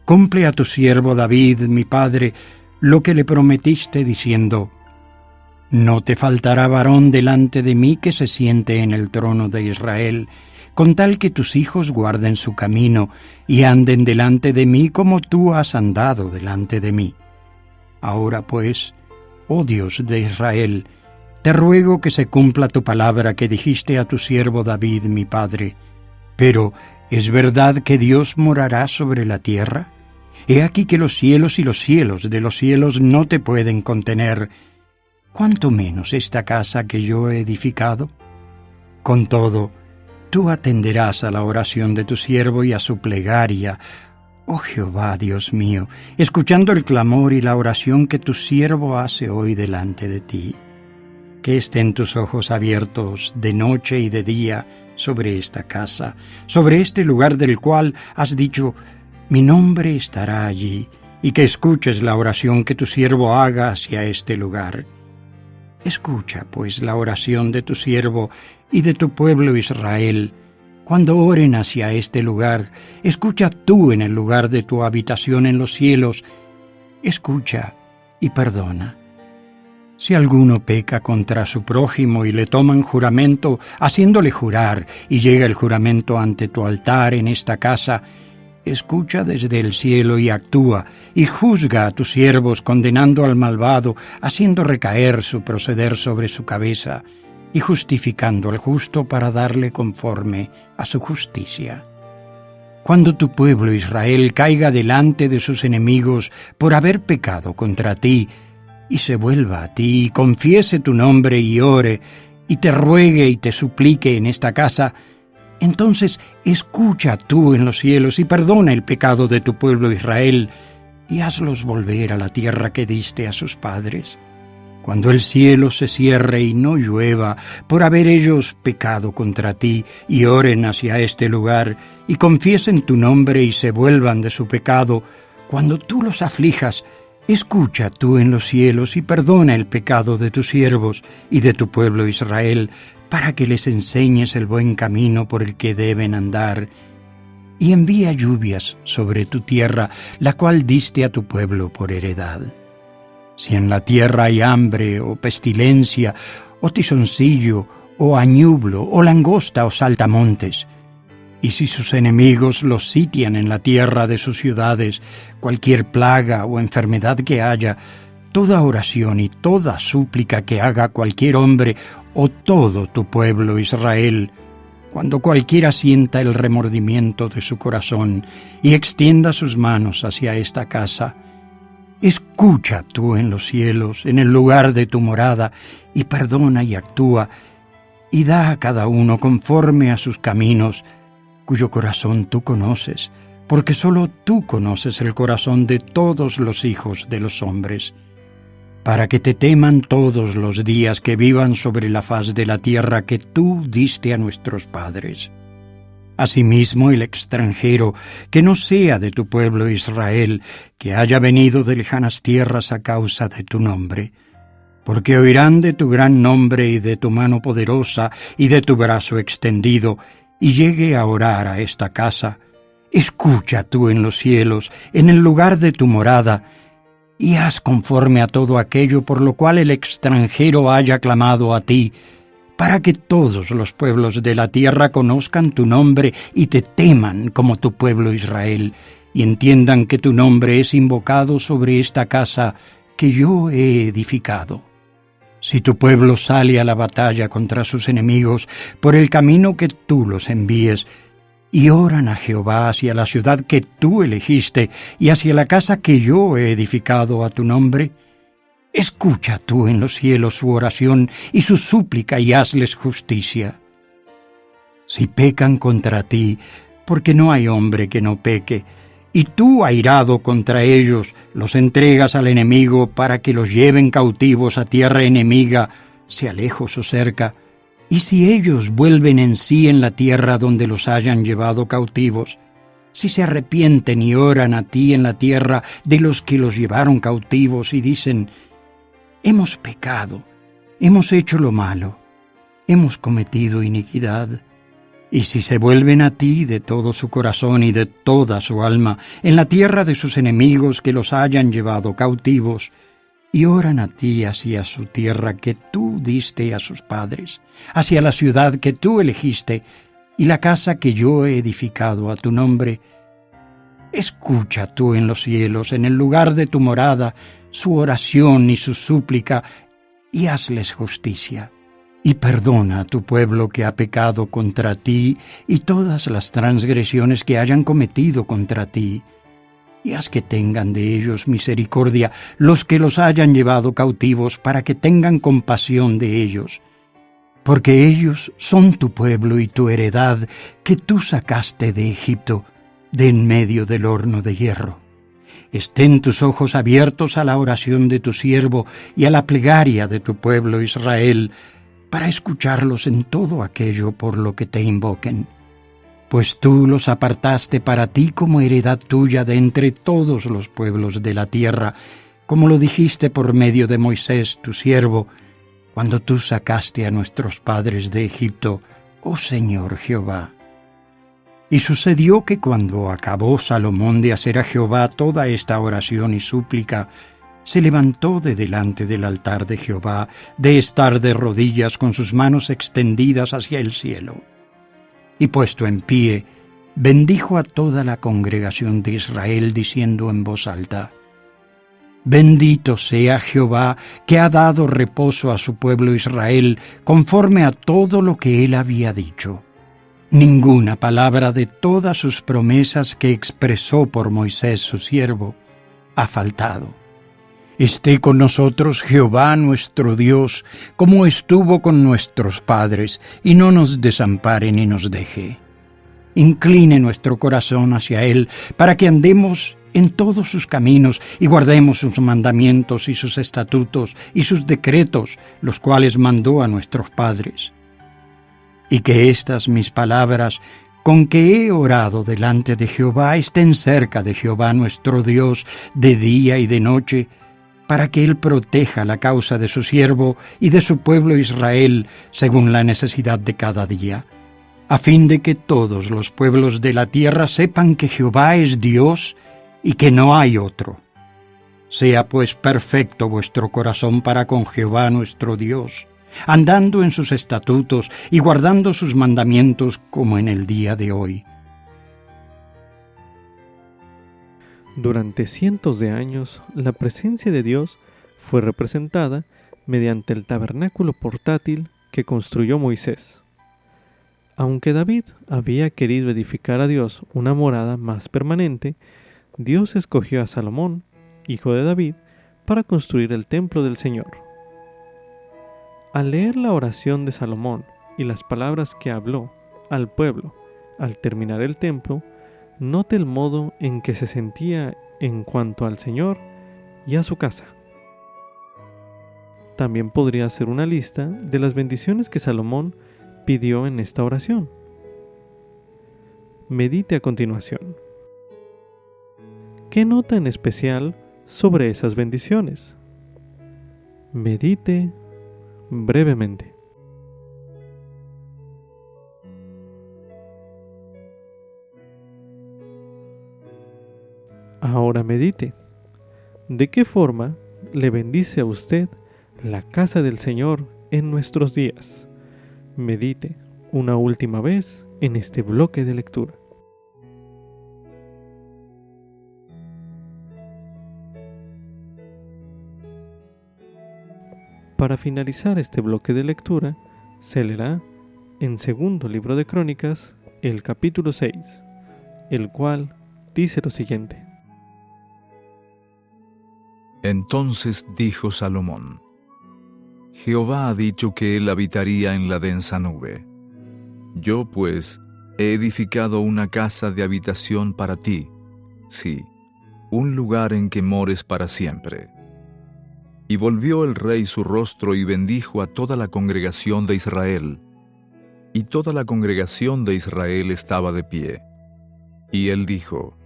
Speaker 7: cumple a tu siervo David, mi padre, lo que le prometiste diciendo: no te faltará varón delante de mí que se siente en el trono de Israel, con tal que tus hijos guarden su camino y anden delante de mí como tú has andado delante de mí. Ahora pues, oh Dios de Israel, te ruego que se cumpla tu palabra que dijiste a tu siervo David, mi padre. Pero, ¿es verdad que Dios morará sobre la tierra? He aquí que los cielos y los cielos de los cielos no te pueden contener, ¿cuánto menos esta casa que yo he edificado? Con todo, tú atenderás a la oración de tu siervo y a su plegaria, oh Jehová, Dios mío, escuchando el clamor y la oración que tu siervo hace hoy delante de ti. Que estén tus ojos abiertos de noche y de día sobre esta casa, sobre este lugar del cual has dicho: mi nombre estará allí, y que escuches la oración que tu siervo haga hacia este lugar. Escucha, pues, la oración de tu siervo y de tu pueblo Israel. Cuando oren hacia este lugar, escucha tú en el lugar de tu habitación en los cielos. Escucha y perdona. Si alguno peca contra su prójimo y le toman juramento, haciéndole jurar, y llega el juramento ante tu altar en esta casa, escucha desde el cielo y actúa, y juzga a tus siervos condenando al malvado, haciendo recaer su proceder sobre su cabeza, y justificando al justo para darle conforme a su justicia. Cuando tu pueblo Israel caiga delante de sus enemigos por haber pecado contra ti, y se vuelva a ti, y confiese tu nombre y ore, y te ruegue y te suplique en esta casa, entonces escucha tú en los cielos y perdona el pecado de tu pueblo Israel, y hazlos volver a la tierra que diste a sus padres. Cuando el cielo se cierre y no llueva, por haber ellos pecado contra ti, y oren hacia este lugar, y confiesen tu nombre y se vuelvan de su pecado, cuando tú los aflijas, escucha tú en los cielos y perdona el pecado de tus siervos y de tu pueblo Israel, para que les enseñes el buen camino por el que deben andar, y envía lluvias sobre tu tierra, la cual diste a tu pueblo por heredad. Si en la tierra hay hambre o pestilencia, o tizoncillo, o añublo, o langosta, o saltamontes, y si sus enemigos los sitian en la tierra de sus ciudades, cualquier plaga o enfermedad que haya, toda oración y toda súplica que haga cualquier hombre o todo tu pueblo Israel, cuando cualquiera sienta el remordimiento de su corazón y extienda sus manos hacia esta casa, Escucha tú en los cielos, en el lugar de tu morada, y perdona y actúa, y da a cada uno conforme a sus caminos, cuyo corazón tú conoces, porque solo tú conoces el corazón de todos los hijos de los hombres, para que te teman todos los días que vivan sobre la faz de la tierra que tú diste a nuestros padres. Asimismo, el extranjero, que no sea de tu pueblo Israel, que haya venido de lejanas tierras a causa de tu nombre, porque oirán de tu gran nombre y de tu mano poderosa y de tu brazo extendido, y llegue a orar a esta casa. Escucha tú en los cielos, en el lugar de tu morada, y haz conforme a todo aquello por lo cual el extranjero haya clamado a ti, para que todos los pueblos de la tierra conozcan tu nombre y te teman como tu pueblo Israel, y entiendan que tu nombre es invocado sobre esta casa que yo he edificado. Si tu pueblo sale a la batalla contra sus enemigos por el camino que tú los envíes, y oran a Jehová hacia la ciudad que tú elegiste y hacia la casa que yo he edificado a tu nombre, escucha tú en los cielos su oración y su súplica y hazles justicia. Si pecan contra ti, porque no hay hombre que no peque, y tú, airado contra ellos, los entregas al enemigo para que los lleven cautivos a tierra enemiga, sea lejos o cerca, y si ellos vuelven en sí en la tierra donde los hayan llevado cautivos, si se arrepienten y oran a ti en la tierra de los que los llevaron cautivos y dicen: hemos pecado, hemos hecho lo malo, hemos cometido iniquidad, y si se vuelven a ti de todo su corazón y de toda su alma en la tierra de sus enemigos que los hayan llevado cautivos, y oran a ti hacia su tierra que tú diste a sus padres, hacia la ciudad que tú elegiste y la casa que yo he edificado a tu nombre, escucha tú en los cielos, en el lugar de tu morada, su oración y su súplica, y hazles justicia. Y perdona a tu pueblo que ha pecado contra ti y todas las transgresiones que hayan cometido contra ti, y haz que tengan de ellos misericordia los que los hayan llevado cautivos, para que tengan compasión de ellos, porque ellos son tu pueblo y tu heredad, que tú sacaste de Egipto, de en medio del horno de hierro. Estén tus ojos abiertos a la oración de tu siervo y a la plegaria de tu pueblo Israel, para escucharlos en todo aquello por lo que te invoquen. Pues tú los apartaste para ti como heredad tuya de entre todos los pueblos de la tierra, como lo dijiste por medio de Moisés, tu siervo, cuando tú sacaste a nuestros padres de Egipto, oh Señor Jehová. Y sucedió que cuando acabó Salomón de hacer a Jehová toda esta oración y súplica, se levantó de delante del altar de Jehová, de estar de rodillas con sus manos extendidas hacia el cielo. Y puesto en pie, bendijo a toda la congregación de Israel, diciendo en voz alta: Bendito sea Jehová, que ha dado reposo a su pueblo Israel, conforme a todo lo que él había dicho. Ninguna palabra de todas sus promesas que expresó por Moisés su siervo ha faltado. Esté con nosotros Jehová nuestro Dios, como estuvo con nuestros padres, y no nos desampare ni nos deje. Incline nuestro corazón hacia Él, para que andemos en todos sus caminos y guardemos sus mandamientos y sus estatutos y sus decretos, los cuales mandó a nuestros padres. Y que estas mis palabras, con que he orado delante de Jehová, estén cerca de Jehová nuestro Dios de día y de noche, para que Él proteja la causa de su siervo y de su pueblo Israel según la necesidad de cada día, a fin de que todos los pueblos de la tierra sepan que Jehová es Dios y que no hay otro. Sea pues perfecto vuestro corazón para con Jehová nuestro Dios, andando en sus estatutos y guardando sus mandamientos como en el día de hoy.
Speaker 1: Durante cientos de años, la presencia de Dios fue representada mediante el tabernáculo portátil que construyó Moisés. Aunque David había querido edificar a Dios una morada más permanente, Dios escogió a Salomón hijo de David, para construir el templo del Señor. Al leer la oración de Salomón y las palabras que habló al pueblo al terminar el templo, note el modo en que se sentía en cuanto al Señor y a su casa. También podría hacer una lista de las bendiciones que Salomón pidió en esta oración. Medite a continuación. ¿Qué nota en especial sobre esas bendiciones? Medite brevemente. Ahora medite. ¿De qué forma le bendice a usted la casa del Señor en nuestros días? Medite una última vez en este bloque de lectura. Para finalizar este bloque de lectura, se leerá en segundo libro de Crónicas el capítulo 6, el cual dice lo siguiente.
Speaker 3: Entonces dijo Salomón: Jehová ha dicho que él habitaría en la densa nube. Yo, pues, he edificado una casa de habitación para ti, sí, un lugar en que mores para siempre. Y volvió el rey su rostro y bendijo a toda la congregación de Israel. Y toda la congregación de Israel estaba de pie. Y él dijo: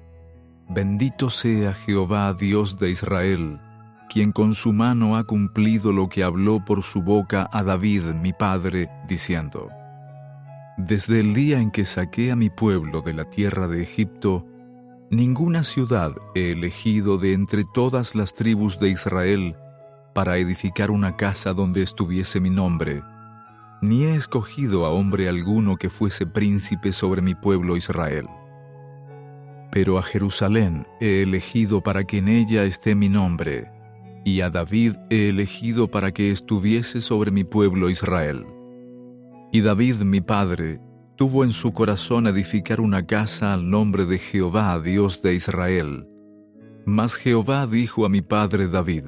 Speaker 3: Bendito sea Jehová, Dios de Israel, quien con su mano ha cumplido lo que habló por su boca a David mi padre, diciendo: Desde el día en que saqué a mi pueblo de la tierra de Egipto, ninguna ciudad he elegido de entre todas las tribus de Israel para edificar una casa donde estuviese mi nombre, ni he escogido a hombre alguno que fuese príncipe sobre mi pueblo Israel. Pero a Jerusalén he elegido para que en ella esté mi nombre, y a David he elegido para que estuviese sobre mi pueblo Israel. Y David mi padre tuvo en su corazón edificar una casa al nombre de Jehová, Dios de Israel. Mas Jehová dijo a mi padre David: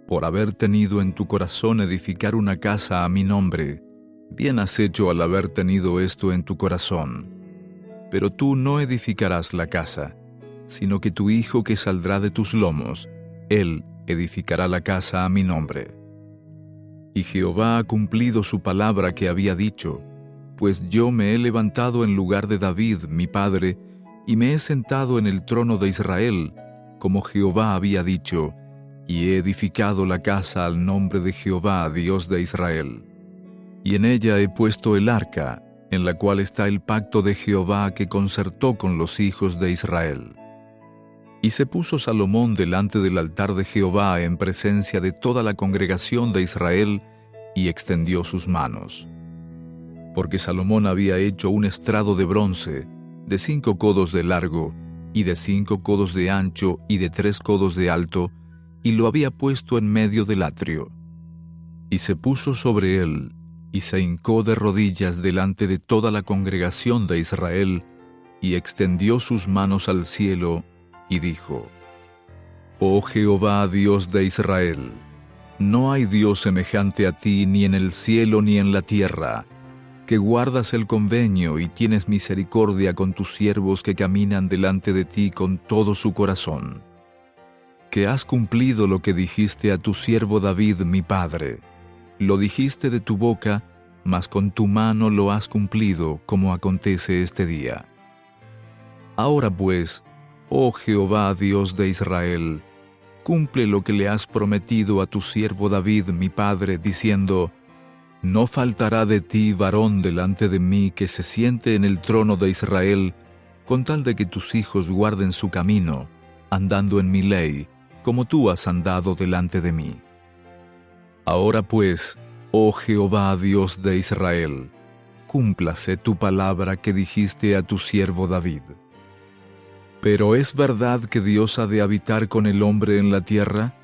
Speaker 3: Por haber tenido en tu corazón edificar una casa a mi nombre, bien has hecho al haber tenido esto en tu corazón. Pero tú no edificarás la casa, sino que tu hijo que saldrá de tus lomos, él edificará la casa a mi nombre. Y Jehová ha cumplido su palabra que había dicho, pues yo me he levantado en lugar de David, mi padre, y me he sentado en el trono de Israel, como Jehová había dicho, y he edificado la casa al nombre de Jehová, Dios de Israel. Y en ella he puesto el arca, en la cual está el pacto de Jehová que concertó con los hijos de Israel. Y se puso Salomón delante del altar de Jehová en presencia de toda la congregación de Israel, y extendió sus manos. Porque Salomón había hecho un estrado de bronce, de 5 codos de largo, y de 5 codos de ancho, y de 3 codos de alto, y lo había puesto en medio del atrio. Y se puso sobre él, y se hincó de rodillas delante de toda la congregación de Israel, y extendió sus manos al cielo, y dijo: Oh Jehová, Dios de Israel, no hay Dios semejante a ti ni en el cielo ni en la tierra, que guardas el convenio y tienes misericordia con tus siervos que caminan delante de ti con todo su corazón. Que has cumplido lo que dijiste a tu siervo David mi padre. Lo dijiste de tu boca, mas con tu mano lo has cumplido, como acontece este día. Ahora pues, oh Jehová Dios de Israel, cumple lo que le has prometido a tu siervo David mi padre, diciendo: No faltará de ti varón delante de mí que se siente en el trono de Israel, con tal de que tus hijos guarden su camino, andando en mi ley, como tú has andado delante de mí. Ahora pues, oh Jehová Dios de Israel, cúmplase tu palabra que dijiste a tu siervo David. Pero ¿es verdad que Dios ha de habitar con el hombre en la tierra?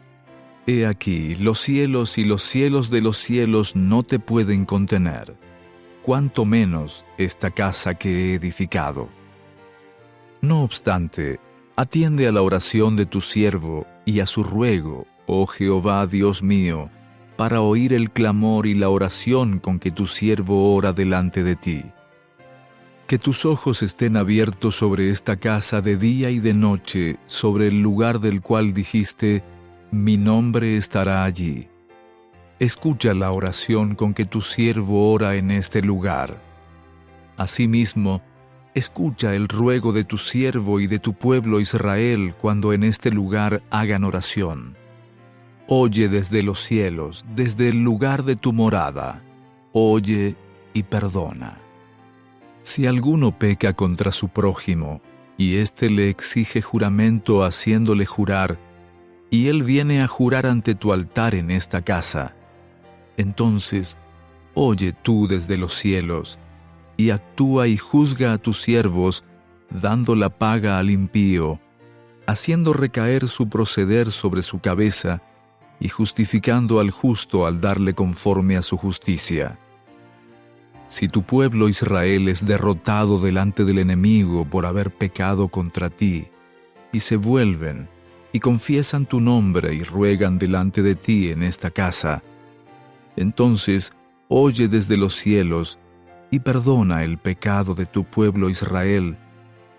Speaker 3: He aquí, los cielos y los cielos de los cielos no te pueden contener, cuanto menos esta casa que he edificado. No obstante, atiende a la oración de tu siervo y a su ruego, oh Jehová Dios mío, para oír el clamor y la oración con que tu siervo ora delante de ti. Que tus ojos estén abiertos sobre esta casa de día y de noche, sobre el lugar del cual dijiste, mi nombre estará allí. Escucha la oración con que tu siervo ora en este lugar. Asimismo, escucha el ruego de tu siervo y de tu pueblo Israel cuando en este lugar hagan oración. Oye desde los cielos, desde el lugar de tu morada. Oye y perdona. Si alguno peca contra su prójimo, y éste le exige juramento haciéndole jurar, y él viene a jurar ante tu altar en esta casa, entonces oye tú desde los cielos, y actúa y juzga a tus siervos, dando la paga al impío, haciendo recaer su proceder sobre su cabeza, y justificando al justo al darle conforme a su justicia. Si tu pueblo Israel es derrotado delante del enemigo por haber pecado contra ti, y se vuelven, y confiesan tu nombre y ruegan delante de ti en esta casa, entonces oye desde los cielos, y perdona el pecado de tu pueblo Israel,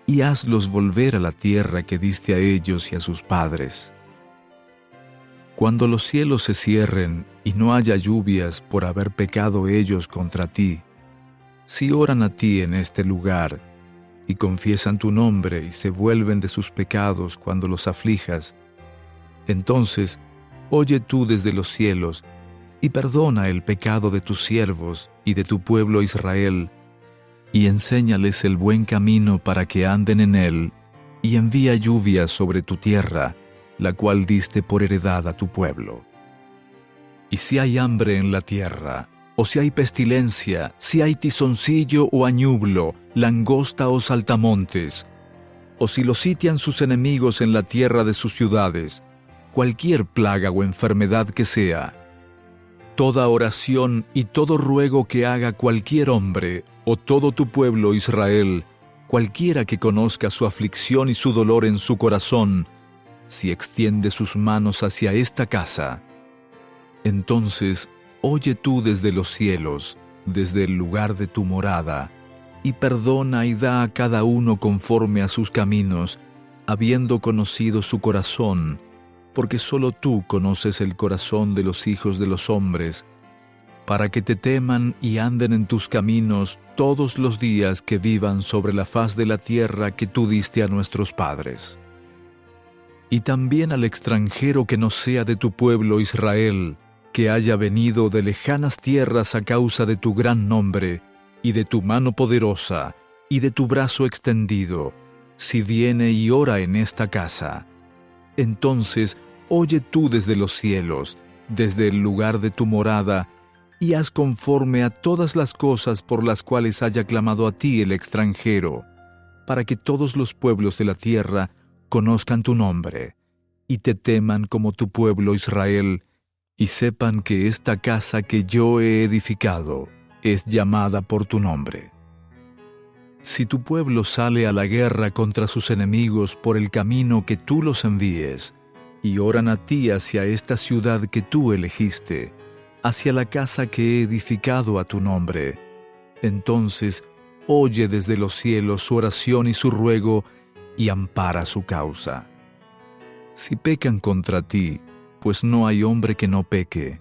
Speaker 3: y hazlos volver a la tierra que diste a ellos y a sus padres. Cuando los cielos se cierren y no haya lluvias por haber pecado ellos contra ti, si oran a ti en este lugar, y confiesan tu nombre y se vuelven de sus pecados cuando los aflijas, entonces oye tú desde los cielos, y perdona el pecado de tus siervos y de tu pueblo Israel, y enséñales el buen camino para que anden en él, y envía lluvia sobre tu tierra, la cual diste por heredad a tu pueblo. Y si hay hambre en la tierra, o si hay pestilencia, si hay tizoncillo o añublo, langosta o saltamontes, o si los sitian sus enemigos en la tierra de sus ciudades, cualquier plaga o enfermedad que sea, toda oración y todo ruego que haga cualquier hombre, o todo tu pueblo Israel, cualquiera que conozca su aflicción y su dolor en su corazón, si extiende sus manos hacia esta casa, entonces oye tú desde los cielos, desde el lugar de tu morada, y perdona y da a cada uno conforme a sus caminos, habiendo conocido su corazón, porque solo tú conoces el corazón de los hijos de los hombres, para que te teman y anden en tus caminos todos los días que vivan sobre la faz de la tierra que tú diste a nuestros padres. Y también al extranjero que no sea de tu pueblo Israel, que haya venido de lejanas tierras a causa de tu gran nombre, y de tu mano poderosa, y de tu brazo extendido, si viene y ora en esta casa, entonces oye tú desde los cielos, desde el lugar de tu morada, y haz conforme a todas las cosas por las cuales haya clamado a ti el extranjero, para que todos los pueblos de la tierra conozcan tu nombre, y te teman como tu pueblo Israel, y sepan que esta casa que yo he edificado es llamada por tu nombre. Si tu pueblo sale a la guerra contra sus enemigos por el camino que tú los envíes, y oran a ti hacia esta ciudad que tú elegiste, hacia la casa que he edificado a tu nombre, entonces oye desde los cielos su oración y su ruego, y ampara su causa. Si pecan contra ti, pues no hay hombre que no peque,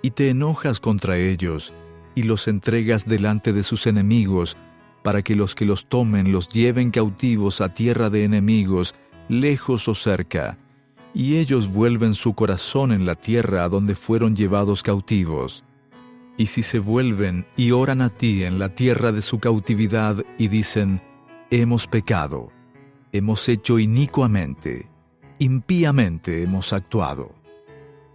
Speaker 3: y te enojas contra ellos, y los entregas delante de sus enemigos, para que los tomen los lleven cautivos a tierra de enemigos, lejos o cerca, y ellos vuelven su corazón en la tierra a donde fueron llevados cautivos. Y si se vuelven y oran a ti en la tierra de su cautividad, y dicen, hemos pecado, hemos hecho inicuamente, impíamente hemos actuado.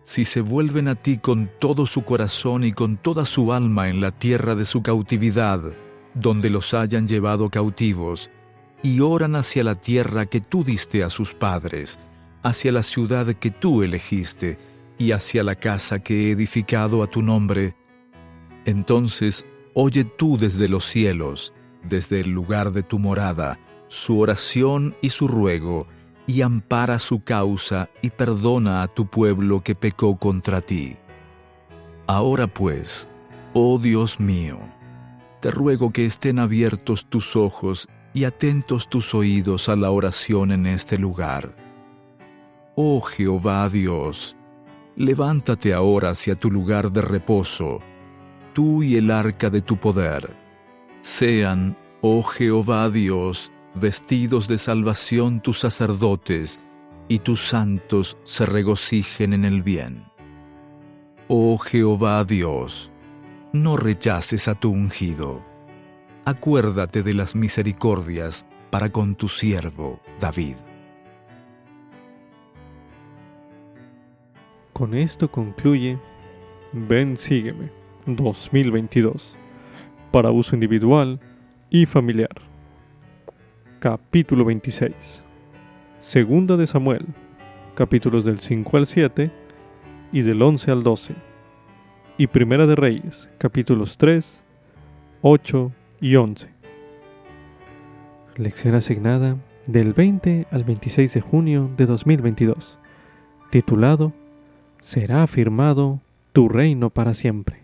Speaker 3: Si se vuelven a ti con todo su corazón y con toda su alma en la tierra de su cautividad, donde los hayan llevado cautivos, y oran hacia la tierra que tú diste a sus padres, hacia la ciudad que tú elegiste, y hacia la casa que he edificado a tu nombre, entonces oye tú desde los cielos, desde el lugar de tu morada, su oración y su ruego, y ampara su causa y perdona a tu pueblo que pecó contra ti. Ahora pues, oh Dios mío, te ruego que estén abiertos tus ojos y atentos tus oídos a la oración en este lugar. Oh Jehová Dios, levántate ahora hacia tu lugar de reposo, tú y el arca de tu poder. Sean, oh Jehová Dios, vestidos de salvación tus sacerdotes, y tus santos se regocijen en el bien. Oh Jehová Dios, no rechaces a tu ungido. Acuérdate de las misericordias para con tu siervo David.
Speaker 1: Con esto concluye Ven Sígueme 2022 para uso individual y familiar. Capítulo 26. Segunda de Samuel, capítulos del 5 al 7 y del 11 al 12. Y Primera de Reyes, capítulos 3, 8 y 11. Lección asignada del 20 al 26 de junio de 2022, titulado Será afirmado tu reino para siempre.